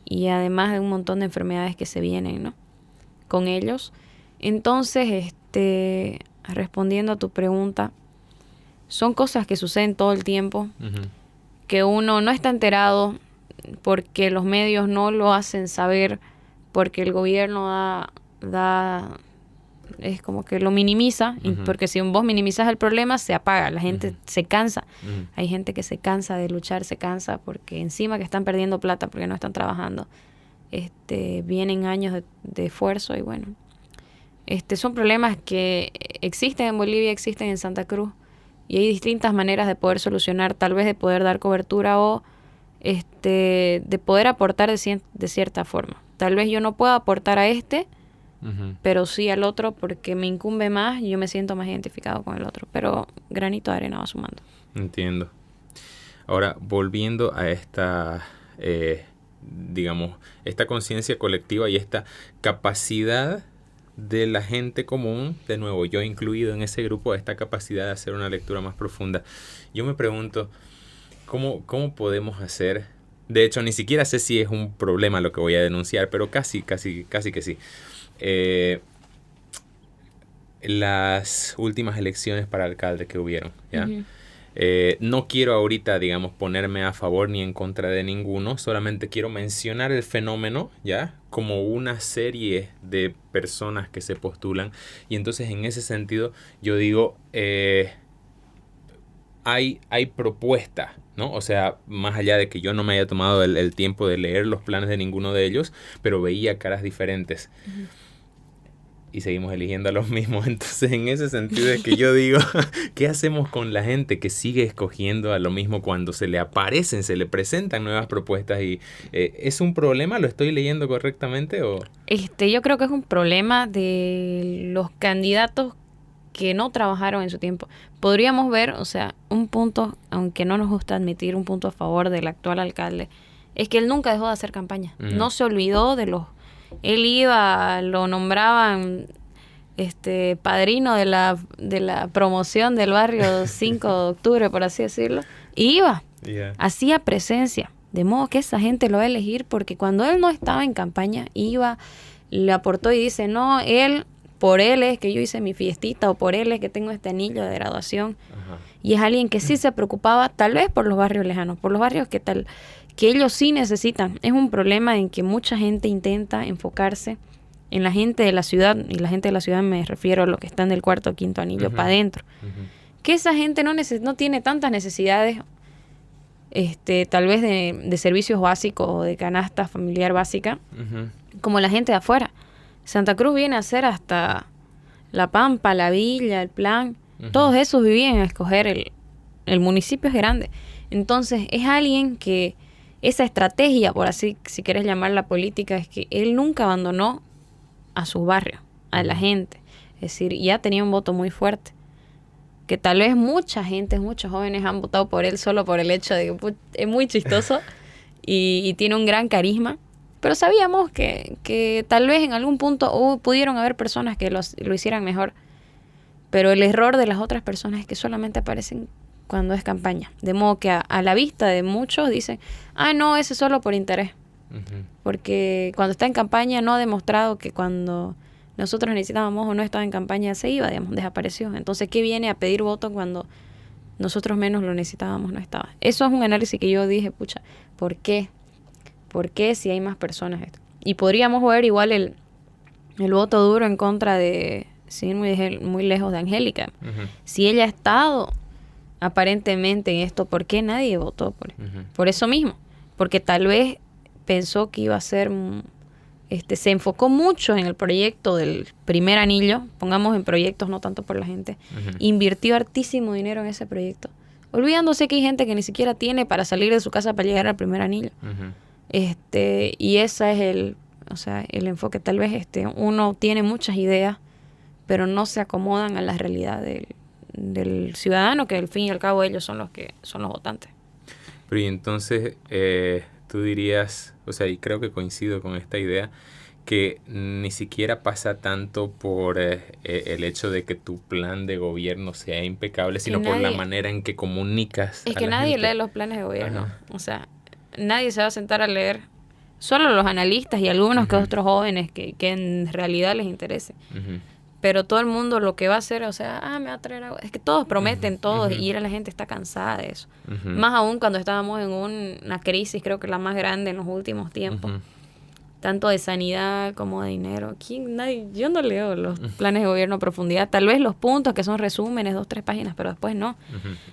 Y además de un montón de enfermedades que se vienen, ¿no?, con ellos. Entonces, respondiendo a tu pregunta, son cosas que suceden todo el tiempo, que uno no está enterado porque los medios no lo hacen saber, porque el gobierno da es como que lo minimiza, porque si vos minimizas el problema, se apaga, la gente se cansa. Hay gente que se cansa de luchar, se cansa porque encima que están perdiendo plata porque no están trabajando, vienen años de esfuerzo y bueno, son problemas que existen en Bolivia, existen en Santa Cruz y hay distintas maneras de poder solucionar, tal vez de poder dar cobertura o de poder aportar de cierta forma. Tal vez yo no pueda aportar a pero sí al otro porque me incumbe más y yo me siento más identificado con el otro. Pero granito de arena va sumando. Entiendo. Ahora, volviendo a esta, digamos, esta conciencia colectiva y esta capacidad de la gente común, de nuevo, yo incluido en ese grupo, esta capacidad de hacer una lectura más profunda. Yo me pregunto, ¿cómo podemos hacer? De hecho, ni siquiera sé si es un problema lo que voy a denunciar, pero casi que sí. Las últimas elecciones para alcalde que hubieron, ¿ya? No quiero ahorita, digamos, ponerme a favor ni en contra de ninguno, solamente quiero mencionar el fenómeno, ¿ya? Como una serie de personas que se postulan y entonces en ese sentido yo digo, hay propuesta, ¿no? O sea, más allá de que yo no me haya tomado el tiempo de leer los planes de ninguno de ellos, pero veía caras diferentes. Y seguimos eligiendo a los mismos. Entonces, en ese sentido es que yo digo, ¿qué hacemos con la gente que sigue escogiendo a lo mismo cuando se le presentan nuevas propuestas? Y ¿es un problema? ¿Lo estoy leyendo correctamente? ¿O? Yo creo que es un problema de los candidatos que no trabajaron en su tiempo. Podríamos ver, o sea, un punto, aunque no nos gusta admitir, un punto a favor del actual alcalde, es que él nunca dejó de hacer campaña. No se olvidó de los... Él iba, lo nombraban padrino de la promoción del barrio 5 de octubre, por así decirlo. Y iba, hacía presencia. De modo que esa gente lo va a elegir porque cuando él no estaba en campaña, iba, le aportó y dice, no, por él es que yo hice mi fiestita o por él es que tengo este anillo de graduación. Y es alguien que sí se preocupaba tal vez por los barrios lejanos, por los barrios que ellos sí necesitan. Es un problema en que mucha gente intenta enfocarse en la gente de la ciudad, y la gente de la ciudad me refiero a los que están del cuarto o quinto anillo para adentro. Que esa gente no tiene tantas necesidades, tal vez de servicios básicos o de canasta familiar básica, como la gente de afuera. Santa Cruz viene a ser hasta La Pampa, La Villa, El Plan. Todos esos vivían a escoger el municipio es grande. Entonces es alguien que esa estrategia, por así, si quieres llamarla política, es que él nunca abandonó a su barrio, a la gente. Es decir, ya tenía un voto muy fuerte. Que tal vez mucha gente, muchos jóvenes han votado por él solo por el hecho de que es muy chistoso y tiene un gran carisma. Pero sabíamos que tal vez en algún punto pudieron haber personas que lo hicieran mejor. Pero el error de las otras personas es que solamente aparecen cuando es campaña. De modo que a la vista de muchos dicen, no, ese es solo por interés. Porque cuando está en campaña no ha demostrado que cuando nosotros necesitábamos o no estaba en campaña se iba, digamos, desapareció. Entonces, ¿qué viene a pedir voto cuando nosotros menos lo necesitábamos, no estaba? Eso es un análisis que yo dije, pucha, ¿por qué? ¿Por qué si hay más personas? Y podríamos ver igual el voto duro en contra de, sin ir muy lejos, de Angélica. Si ella ha estado aparentemente en esto, ¿por qué nadie votó por eso mismo? Porque tal vez pensó que iba a ser... se enfocó mucho en el proyecto del primer anillo, pongamos en proyectos, no tanto por la gente. Invirtió hartísimo dinero en ese proyecto, olvidándose que hay gente que ni siquiera tiene para salir de su casa para llegar al primer anillo. Y ese es el enfoque. Tal vez uno tiene muchas ideas, pero no se acomodan a la realidad del ciudadano, que al fin y al cabo ellos son los votantes. Pero y entonces tú dirías, o sea, y creo que coincido con esta idea, que ni siquiera pasa tanto por el hecho de que tu plan de gobierno sea impecable, sino por la manera en que comunicas. Es que nadie lee los planes de gobierno. O sea, nadie se va a sentar a leer, solo los analistas y algunos que otros jóvenes que en realidad les interese. Pero todo el mundo lo que va a hacer, o sea, me va a traer agua. Es que todos prometen, todos, y la gente está cansada de eso. Más aún cuando estábamos en una crisis, creo que la más grande en los últimos tiempos. tanto de sanidad como de dinero. Yo no leo los planes de gobierno a profundidad. Tal vez los puntos que son resúmenes, 2, 3 páginas, pero después no.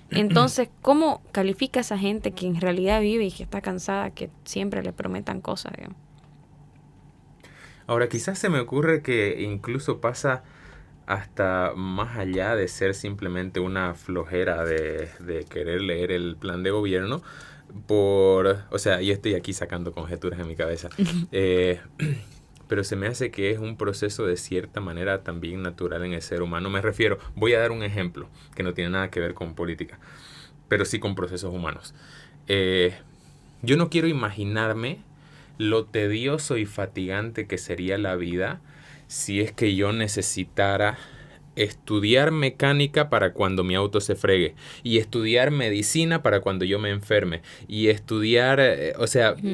Entonces, ¿cómo califica a esa gente que en realidad vive y que está cansada, que siempre le prometan cosas, digamos? Ahora, quizás se me ocurre que incluso pasa hasta más allá de ser simplemente una flojera de querer leer el plan de gobierno, o sea, yo estoy aquí sacando conjeturas en mi cabeza, pero se me hace que es un proceso de cierta manera también natural en el ser humano. Me refiero, voy a dar un ejemplo que no tiene nada que ver con política, pero sí con procesos humanos. Yo no quiero imaginarme lo tedioso y fatigante que sería la vida si es que yo necesitara estudiar mecánica para cuando mi auto se fregue, y estudiar medicina para cuando yo me enferme, y estudiar,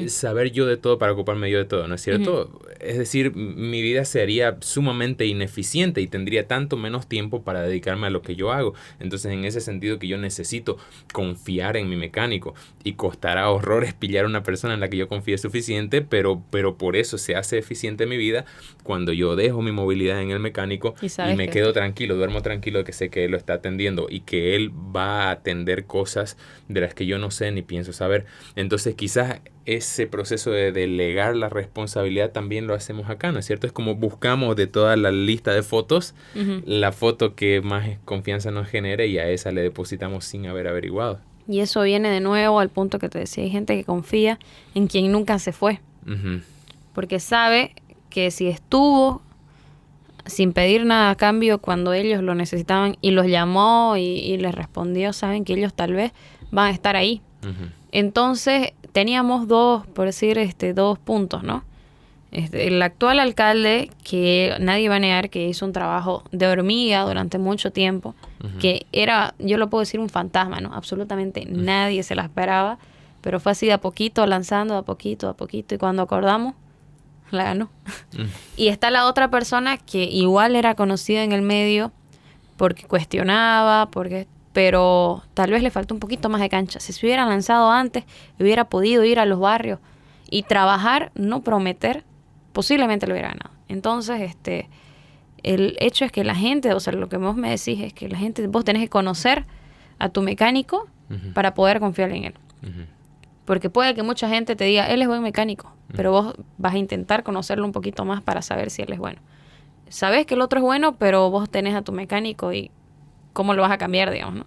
saber yo de todo para ocuparme yo de todo, ¿no es cierto? Es decir, mi vida sería sumamente ineficiente y tendría tanto menos tiempo para dedicarme a lo que yo hago. Entonces, en ese sentido que yo necesito confiar en mi mecánico, y costará horrores pillar a una persona en la que yo confíe suficiente, pero por eso se hace eficiente mi vida cuando yo dejo mi movilidad en el mecánico y me quedo tranquilo, duermo tranquilo de que sé que él lo está atendiendo y que él va a atender cosas de las que yo no sé ni pienso saber. Entonces, quizás ese proceso de delegar la responsabilidad también lo hacemos acá, ¿no es cierto? Es como buscamos de toda la lista de fotos la foto que más confianza nos genere, y a esa le depositamos sin haber averiguado. Y eso viene de nuevo al punto que te decía, hay gente que confía en quien nunca se fue, porque sabe que si estuvo sin pedir nada a cambio cuando ellos lo necesitaban y los llamó y les respondió, saben que ellos tal vez van a estar ahí. Entonces teníamos dos puntos, ¿no? El actual alcalde, que nadie va a negar que hizo un trabajo de hormiga durante mucho tiempo, que era, yo lo puedo decir, un fantasma, ¿no? Absolutamente nadie se la esperaba, pero fue así de a poquito, lanzando de a poquito, y cuando acordamos, la ganó. Y está la otra persona que igual era conocida en el medio porque cuestionaba, pero tal vez le faltó un poquito más de cancha. Si se hubiera lanzado antes, hubiera podido ir a los barrios y trabajar, no prometer, posiblemente lo hubiera ganado. Entonces, el hecho es que la gente, o sea, lo que vos me decís es que la gente, vos tenés que conocer a tu mecánico para poder confiar en él. Porque puede que mucha gente te diga, él es buen mecánico, pero vos vas a intentar conocerlo un poquito más para saber si él es bueno. Sabes que el otro es bueno, pero vos tenés a tu mecánico y cómo lo vas a cambiar, digamos, ¿no?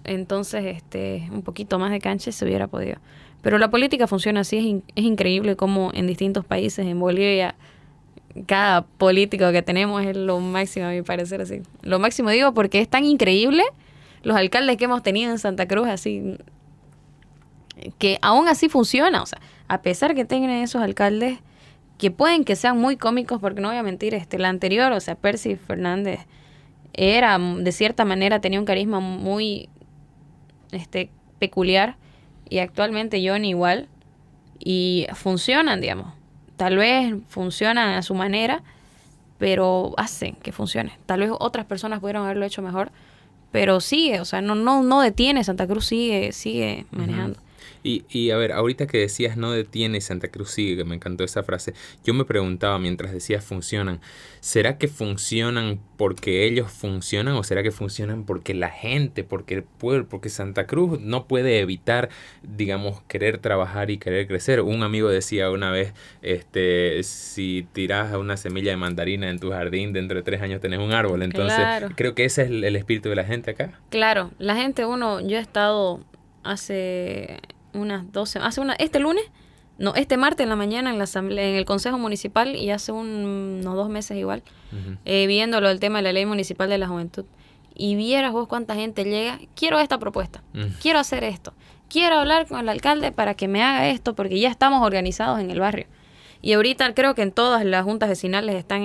Entonces, un poquito más de cancha se hubiera podido. Pero la política funciona así, es increíble cómo en distintos países, en Bolivia, cada político que tenemos es lo máximo, a mi parecer, así. Lo máximo digo porque es tan increíble los alcaldes que hemos tenido en Santa Cruz, así, que aún así funciona, o sea, a pesar que tengan esos alcaldes que pueden que sean muy cómicos, porque no voy a mentir, el anterior, o sea, Percy Fernández, era, de cierta manera, tenía un carisma muy peculiar, y actualmente Johnny igual, y funcionan, digamos. Tal vez funcionan a su manera, pero hacen que funcione. Tal vez otras personas pudieron haberlo hecho mejor, pero sigue, o sea, no detiene, Santa Cruz sigue manejando. Y a ver, ahorita que decías no detiene, Santa Cruz sigue, que me encantó esa frase, yo me preguntaba mientras decías funcionan, ¿será que funcionan porque ellos funcionan o será que funcionan porque la gente, porque el pueblo, porque Santa Cruz no puede evitar, digamos, querer trabajar y querer crecer? Un amigo decía una vez, si tiras una semilla de mandarina en tu jardín, dentro de 3 años tenés un árbol. Entonces, creo que ese es el espíritu de la gente acá. Claro, la gente, yo he estado hace unas 2 semanas, este martes en la mañana en la asamblea, en el Consejo Municipal, y hace unos 2 meses igual, viendo lo del tema de la Ley Municipal de la Juventud. Y vieras vos cuánta gente llega, quiero esta propuesta, quiero hacer esto, quiero hablar con el alcalde para que me haga esto, porque ya estamos organizados en el barrio. Y ahorita creo que en todas las juntas vecinales están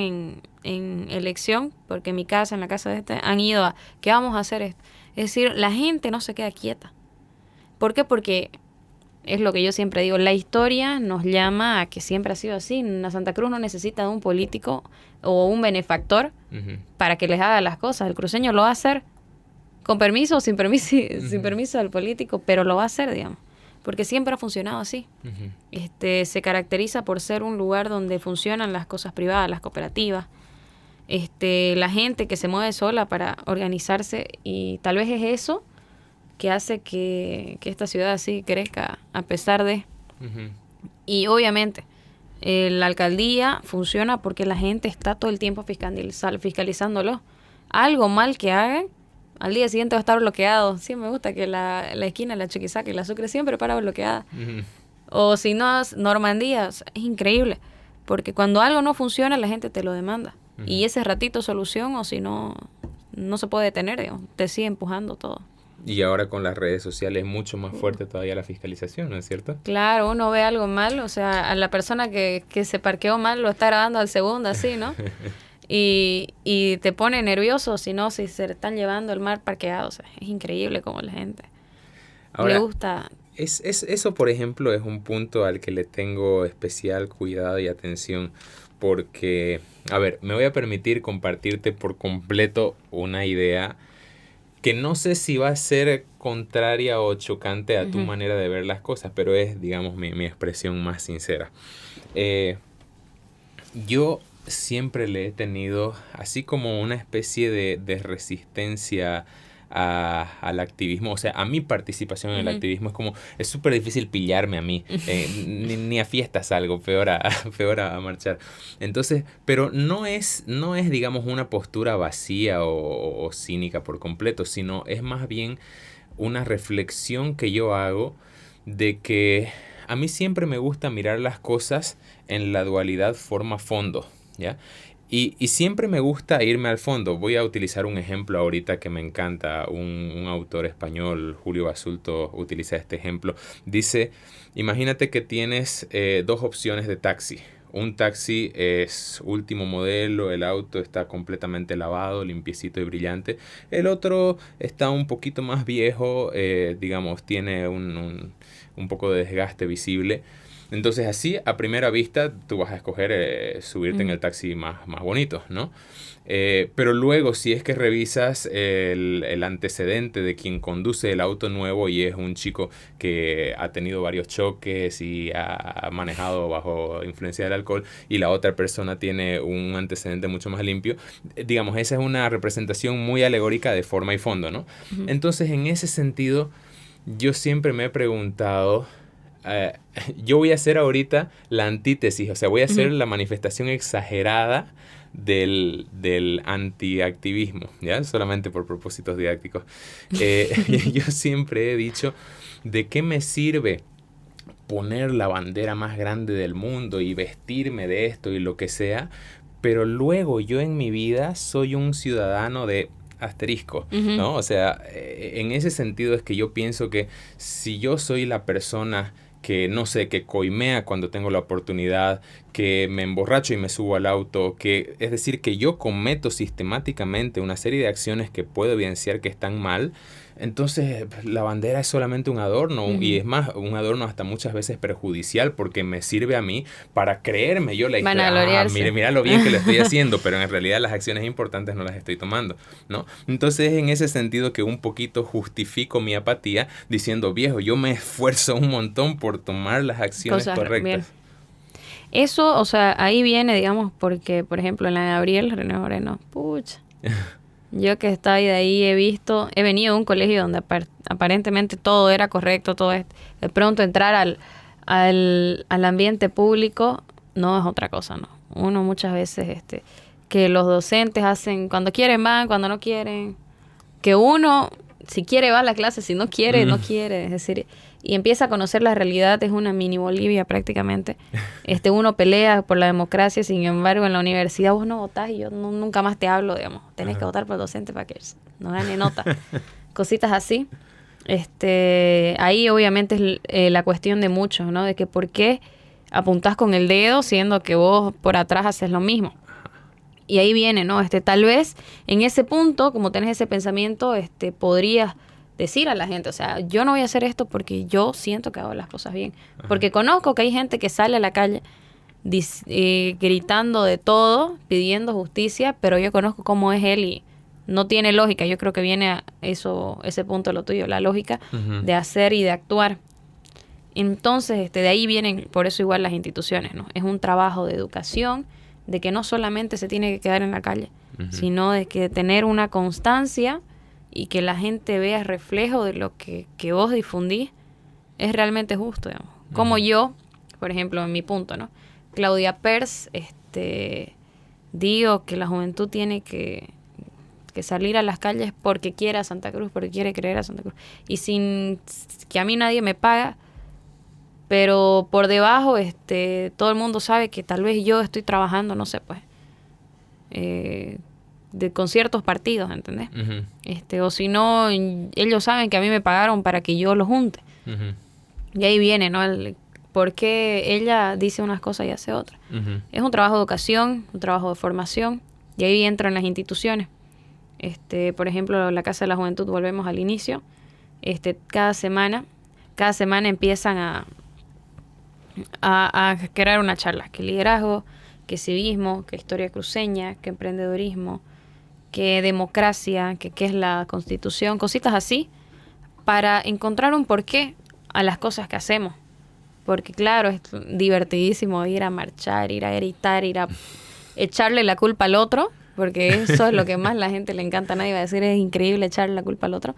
en elección, porque en mi casa, en la casa de han ido a, ¿qué vamos a hacer esto? Es decir, la gente no se queda quieta. ¿Por qué? Porque es lo que yo siempre digo, la historia nos llama a que siempre ha sido así. La Santa Cruz no necesita de un político o un benefactor para que les haga las cosas. El cruceño lo va a hacer con permiso o sin permiso del político, pero lo va a hacer, digamos. porque siempre ha funcionado así. Se caracteriza por ser un lugar donde funcionan las cosas privadas, las cooperativas, la gente que se mueve sola para organizarse, y tal vez es eso que hace que esta ciudad así crezca a pesar de... Y obviamente la alcaldía funciona porque la gente está todo el tiempo fiscalizándolo. Algo mal que hagan, al día siguiente va a estar bloqueado. Sí, me gusta que la esquina, la Chuquisaca y la Sucre siempre para bloqueada. O si no, Normandía, o sea, es increíble. Porque cuando algo no funciona, la gente te lo demanda. Y ese ratito solución, o si no, no se puede detener, digamos. Te sigue empujando todo. Y ahora con las redes sociales es mucho más fuerte todavía la fiscalización, ¿no es cierto? Claro, uno ve algo mal, o sea, a la persona que se parqueó mal lo está grabando al segundo, así, ¿no? Y te pone nervioso, si se le están llevando el mal parqueado. O sea, es increíble como la gente ahora, le gusta. Eso, por ejemplo, es un punto al que le tengo especial cuidado y atención. Porque, a ver, me voy a permitir compartirte por completo una idea que no sé si va a ser contraria o chocante a tu manera de ver las cosas, pero es, digamos, mi expresión más sincera. Yo siempre le he tenido así como una especie de resistencia al activismo, o sea, a mi participación en el activismo. Es como, es súper difícil pillarme a mí, ni a fiestas salgo, peor a marchar. Entonces, pero no es digamos una postura vacía o cínica por completo, sino es más bien una reflexión que yo hago de que a mí siempre me gusta mirar las cosas en la dualidad forma-fondo, ¿ya? Y siempre me gusta irme al fondo. Voy a utilizar un ejemplo ahorita que me encanta. Un autor español, Julio Basulto, utiliza este ejemplo. Dice, imagínate que tienes dos opciones de taxi. Un taxi es último modelo, el auto está completamente lavado, limpiecito y brillante. El otro está un poquito más viejo, digamos, tiene un poco de desgaste visible. Entonces así, a primera vista, tú vas a escoger subirte en el taxi más bonito, ¿no? Pero luego, si es que revisas el antecedente de quien conduce el auto nuevo y es un chico que ha tenido varios choques y ha manejado bajo influencia del alcohol, y la otra persona tiene un antecedente mucho más limpio, digamos, esa es una representación muy alegórica de forma y fondo, ¿no? Entonces, en ese sentido, yo siempre me he preguntado... yo voy a hacer ahorita la antítesis, o sea, voy a hacer la manifestación exagerada del antiactivismo, ¿ya? Solamente por propósitos didácticos. Yo siempre he dicho, ¿de qué me sirve poner la bandera más grande del mundo y vestirme de esto y lo que sea? Pero luego yo en mi vida soy un ciudadano de... asterisco, ¿no? O sea, en ese sentido es que yo pienso que si yo soy la persona que, no sé, que coimea cuando tengo la oportunidad, que me emborracho y me subo al auto, que es decir, que yo cometo sistemáticamente una serie de acciones que puedo evidenciar que están mal, entonces la bandera es solamente un adorno, y es más, un adorno hasta muchas veces perjudicial, porque me sirve a mí para creerme yo la historia. Mira lo bien que lo estoy haciendo, pero en realidad las acciones importantes no las estoy tomando, ¿no? Entonces, en ese sentido que un poquito justifico mi apatía diciendo, viejo, yo me esfuerzo un montón por tomar las acciones correctas. Bien. Eso, o sea, ahí viene, digamos, porque, por ejemplo, en la de Gabriel René Moreno, pucha... Yo que estoy de ahí he venido a un colegio donde aparentemente todo era correcto, todo es, de pronto entrar al ambiente público no es otra cosa, ¿no? Uno muchas veces que los docentes hacen, cuando quieren van, cuando no quieren, que uno si quiere va a la clase, si no quiere, no quiere, es decir, y empieza a conocer la realidad, es una mini Bolivia prácticamente. Uno pelea por la democracia, sin embargo en la universidad vos no votás y yo nunca más te hablo, digamos, tenés que votar por el docente para que no gane nota. Cositas así. Ahí obviamente es la cuestión de muchos, ¿no? De que por qué apuntás con el dedo siendo que vos por atrás haces lo mismo. Y ahí viene, ¿no? Tal vez en ese punto, como tenés ese pensamiento, podrías decir a la gente, o sea, yo no voy a hacer esto porque yo siento que hago las cosas bien. Ajá. Porque conozco que hay gente que sale a la calle gritando de todo, pidiendo justicia, pero yo conozco cómo es él y no tiene lógica. Yo creo que viene a ese punto lo tuyo, la lógica de hacer y de actuar. Entonces, de ahí vienen, por eso igual las instituciones, ¿no? Es un trabajo de educación, de que no solamente se tiene que quedar en la calle, sino de que tener una constancia y que la gente vea reflejo de lo que vos difundís es realmente justo, digamos. Como yo, por ejemplo, en mi punto, ¿no? Claudia Pers, digo que la juventud tiene que salir a las calles porque quiere a Santa Cruz, porque quiere creer a Santa Cruz. Y sin que a mí nadie me paga, pero por debajo todo el mundo sabe que tal vez yo estoy trabajando, no sé, pues, con ciertos partidos, ¿entendés? O si no, ellos saben que a mí me pagaron para que yo los junte. Y ahí viene, ¿no? Por qué ella dice unas cosas y hace otras. Es un trabajo de educación, un trabajo de formación, y ahí entran las instituciones. Por ejemplo, la Casa de la Juventud, volvemos al inicio. Cada semana empiezan a crear una charla, que liderazgo, que civismo, que historia cruceña, que emprendedorismo, que democracia, que qué es la Constitución, cositas así, para encontrar un porqué a las cosas que hacemos. Porque claro, es divertidísimo ir a marchar, ir a gritar, ir a echarle la culpa al otro, porque eso es lo que más la gente le encanta. Nadie va a decir, es increíble echarle la culpa al otro,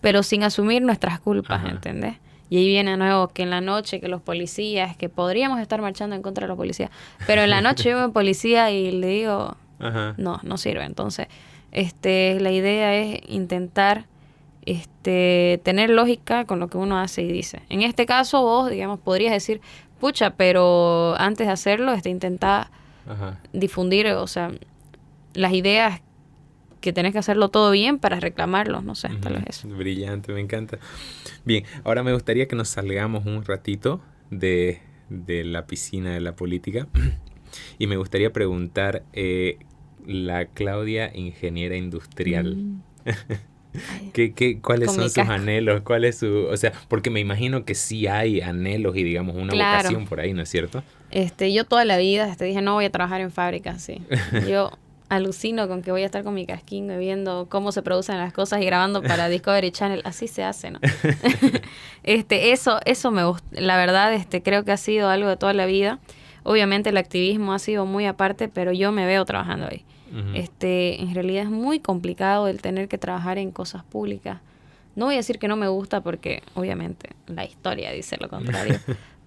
pero sin asumir nuestras culpas, ¿entendés? Y ahí viene de nuevo que en la noche, que los policías, que podríamos estar marchando en contra de los policías, pero en la noche yo veo un policía y le digo, no sirve. Entonces, la idea es intentar tener lógica con lo que uno hace y dice. En este caso vos, digamos, podrías decir, pucha, pero antes de hacerlo, intentá difundir, o sea, las ideas que tenés que hacerlo todo bien para reclamarlos, no sé, tal vez eso. Brillante, me encanta. Bien, ahora me gustaría que nos salgamos un ratito de la piscina de la política y me gustaría preguntar, la Claudia, ingeniera industrial, ¿cuáles son sus anhelos? ¿Cuál es su, o sea, porque me imagino que sí hay anhelos y digamos una vocación por ahí, ¿no es cierto? Yo toda la vida dije, no voy a trabajar en fábricas, sí. Yo alucino con que voy a estar con mi casquín viendo cómo se producen las cosas y grabando para Discovery Channel. Así se hace, ¿no? Eso me gusta. La verdad, creo que ha sido algo de toda la vida. Obviamente el activismo ha sido muy aparte, pero yo me veo trabajando ahí. En realidad es muy complicado el tener que trabajar en cosas públicas. No voy a decir que no me gusta porque obviamente la historia dice lo contrario,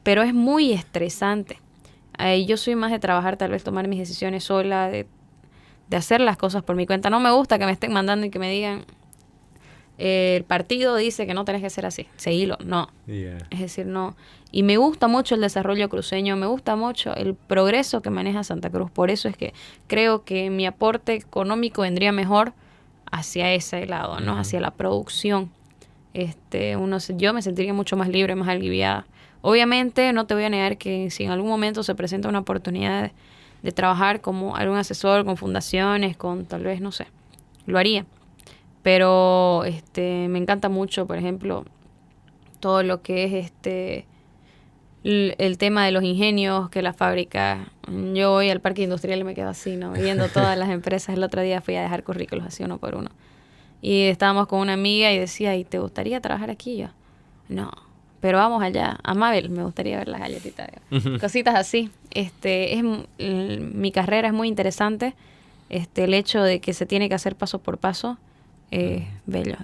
pero es muy estresante. Yo soy más de trabajar, tal vez tomar mis decisiones sola, de hacer las cosas por mi cuenta. No me gusta que me estén mandando y que me digan, el partido dice que no tenés que ser así, seguilo. No. Es decir, no. Y me gusta mucho el desarrollo cruceño, me gusta mucho el progreso que maneja Santa Cruz. Por eso es que creo que mi aporte económico vendría mejor hacia ese lado, ¿no? Hacia la producción. Yo me sentiría mucho más libre, más aliviada. Obviamente no te voy a negar que si en algún momento se presenta una oportunidad de trabajar como algún asesor con fundaciones, con tal vez, no sé, lo haría. Pero me encanta mucho, por ejemplo, todo lo que es el tema de los ingenios, que la fábrica. Yo voy al parque industrial y me quedo así, ¿no? Viendo todas las empresas. El otro día fui a dejar currículos así uno por uno. Y estábamos con una amiga y decía, ¿y te gustaría trabajar aquí? Y yo, no, pero vamos allá. A Mabel, me gustaría ver las galletitas. Cositas así. Mi carrera es muy interesante. El hecho de que se tiene que hacer paso por paso es bello.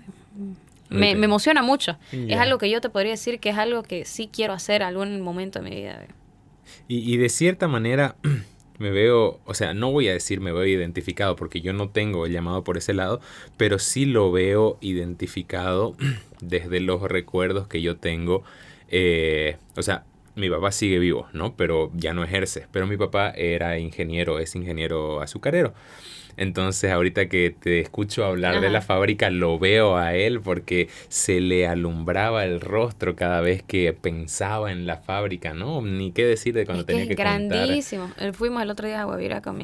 Me emociona mucho. Es algo que yo te podría decir que es algo que sí quiero hacer algún momento de mi vida. Y de cierta manera me veo, o sea, no voy a decir me veo identificado porque yo no tengo el llamado por ese lado, pero sí lo veo identificado desde los recuerdos que yo tengo. O sea, mi papá sigue vivo, ¿no? Pero ya no ejerce. Pero mi papá es ingeniero azucarero. Entonces, ahorita que te escucho hablar de la fábrica, lo veo a él porque se le alumbraba el rostro cada vez que pensaba en la fábrica, ¿no? Ni qué decir de cuando tenía que contar. Es grandísimo. Fuimos el otro día a Guavirá con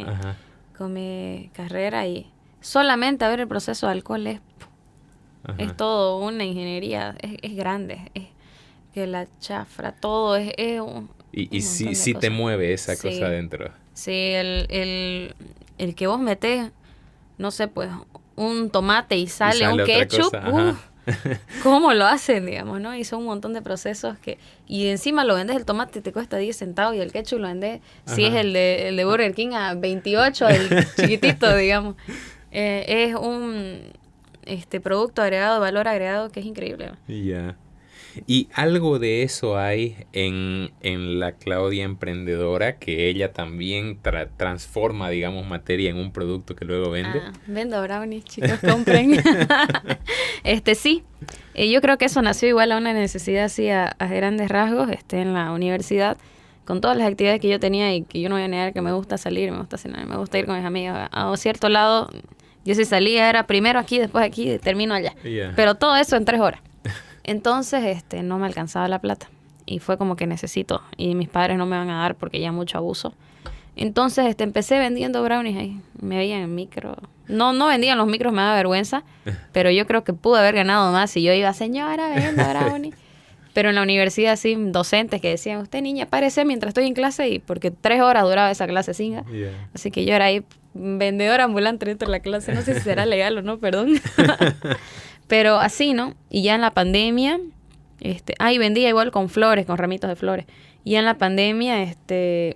mi carrera y solamente a ver el proceso de alcohol es todo una ingeniería, es grande, es que la chafra, todo es y sí te mueve esa cosa adentro. Sí, el que vos metés, no sé, pues, un tomate y sale un ketchup, cómo lo hacen, digamos, ¿no? Y son un montón de procesos y encima lo vendes, el tomate te cuesta 10 centavos y el ketchup lo vendes, si es el de Burger King, a 28, el chiquitito, digamos. Es un producto agregado, valor agregado, que es increíble. Ya. Y algo de eso hay en la Claudia emprendedora, que ella también transforma, digamos, materia en un producto que luego vende. Vendo brownies, chicos, compren. Sí. Yo creo que eso nació igual a una necesidad así a grandes rasgos, en la universidad, con todas las actividades que yo tenía y que yo no voy a negar que me gusta salir, me gusta cenar, me gusta ir con mis amigos a cierto lado. Yo si salía era primero aquí, después aquí, termino allá. Yeah. Pero todo eso en 3 horas. Entonces, no me alcanzaba la plata. Y fue como que necesito. Y mis padres no me van a dar porque ya mucho abuso. Entonces, empecé vendiendo brownies ahí. Me veían en micro. No vendían los micros, me daba vergüenza. Pero yo creo que pude haber ganado más si yo iba, señora, vendo brownies. Pero en la universidad, sí, docentes que decían, usted niña, párese mientras estoy en clase. Y porque 3 horas duraba esa clase singa. Yeah. Así que yo era ahí vendedora ambulante dentro de la clase. No sé si será legal o no, perdón. Pero así, ¿no? Y ya en la pandemia, y vendía igual con flores, con ramitos de flores. Y en la pandemia,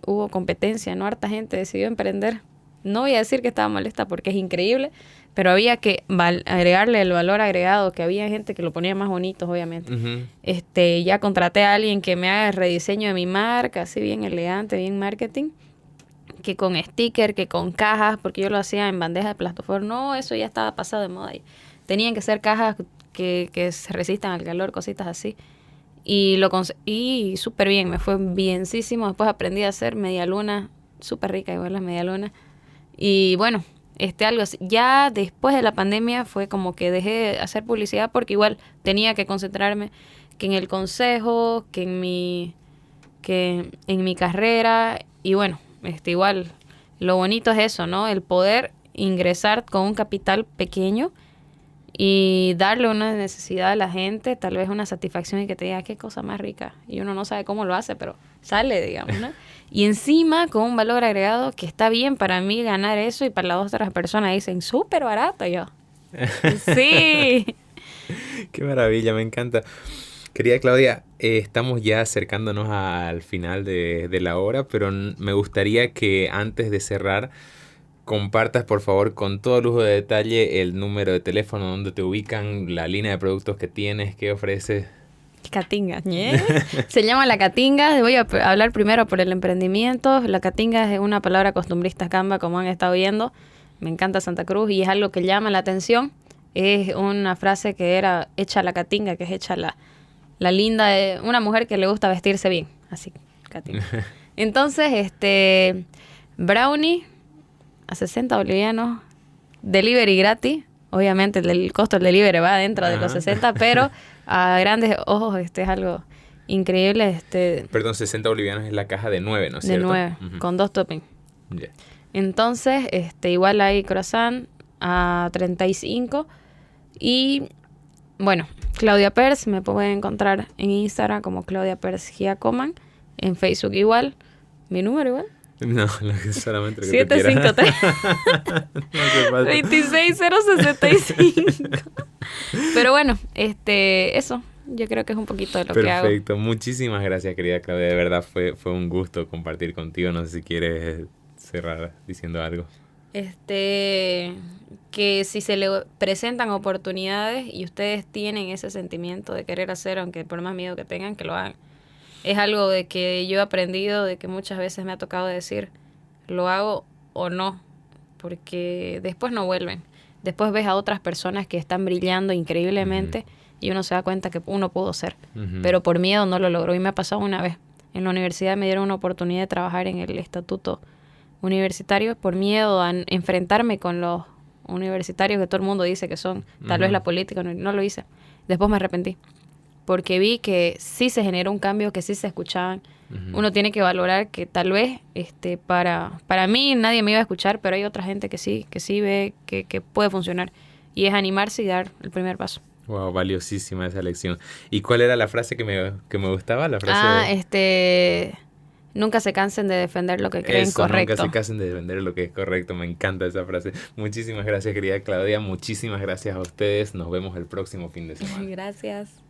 hubo competencia, ¿no? Harta gente decidió emprender. No voy a decir que estaba molesta porque es increíble, pero había que agregarle el valor agregado, que había gente que lo ponía más bonito, obviamente. Uh-huh. Ya contraté a alguien que me haga el rediseño de mi marca, así bien elegante, bien marketing, que con sticker, que con cajas, porque yo lo hacía en bandeja de plastofor. No, eso ya estaba pasado de moda. Tenían que ser cajas que se resistan al calor, cositas así. Y lo conseguí súper bien, me fue bienísimo. Después aprendí a hacer media luna, súper rica igual las media luna. Y bueno, algo así. Ya después de la pandemia fue como que dejé de hacer publicidad porque igual tenía que concentrarme que en el consejo, que en mi carrera. Y bueno, igual lo bonito es eso, ¿no? El poder ingresar con un capital pequeño y darle una necesidad a la gente, tal vez una satisfacción y que te diga qué cosa más rica. Y uno no sabe cómo lo hace, pero sale, digamos, ¿no? Y encima con un valor agregado que está bien para mí ganar eso y para las otras personas dicen súper barato. Yo, sí. Qué maravilla, me encanta. Querida Claudia, estamos ya acercándonos al final de la hora, pero me gustaría que antes de cerrar compartas, por favor, con todo lujo de detalle el número de teléfono, donde te ubican, la línea de productos que tienes, qué ofreces. Catinga, ¿eh? Se llama La Catinga. Voy a hablar primero por el emprendimiento. La Catinga es una palabra costumbrista camba, como han estado viendo. Me encanta Santa Cruz y es algo que llama la atención. Es una frase que era hecha la Catinga, que es hecha la linda, una mujer que le gusta vestirse bien. Así, Catinga. Entonces, brownie a 60 bolivianos, delivery gratis. Obviamente el costo del delivery va dentro de los 60, pero a grandes ojos es algo increíble. Perdón, 60 bolivianos es la caja de 9, ¿no es cierto? De 9, uh-huh. con 2 toppings. Yeah. Entonces, igual hay croissant a 35. Y, bueno, Claudia Pers, me pueden encontrar en Instagram como Claudia Pers Giacoman, en Facebook igual, mi número igual. No, solamente lo que 753 no 26065. Pero bueno, eso yo creo que es un poquito de lo que hago. Perfecto, muchísimas gracias, querida Claudia, de verdad fue un gusto compartir contigo. No sé si quieres cerrar diciendo algo. Que si se le presentan oportunidades y ustedes tienen ese sentimiento de querer hacer, aunque por más miedo que tengan, que lo hagan. Es algo de que yo he aprendido, de que muchas veces me ha tocado decir, lo hago o no, porque después no vuelven. Después ves a otras personas que están brillando increíblemente y uno se da cuenta que uno pudo ser, pero por miedo no lo logró. Y me ha pasado una vez. En la universidad me dieron una oportunidad de trabajar en el estatuto universitario por miedo a enfrentarme con los universitarios que todo el mundo dice que son, tal vez la política, no lo hice. Después me arrepentí. Porque vi que sí se generó un cambio, que sí se escuchaban. Uno tiene que valorar que tal vez para mí nadie me iba a escuchar, pero hay otra gente que sí ve que puede funcionar. Y es animarse y dar el primer paso. Wow, valiosísima esa lección. ¿Y cuál era la frase que me gustaba? La frase Nunca se cansen de defender lo que creen correcto. Nunca se cansen de defender lo que es correcto. Me encanta esa frase. Muchísimas gracias, querida Claudia. Muchísimas gracias a ustedes. Nos vemos el próximo fin de semana. Gracias.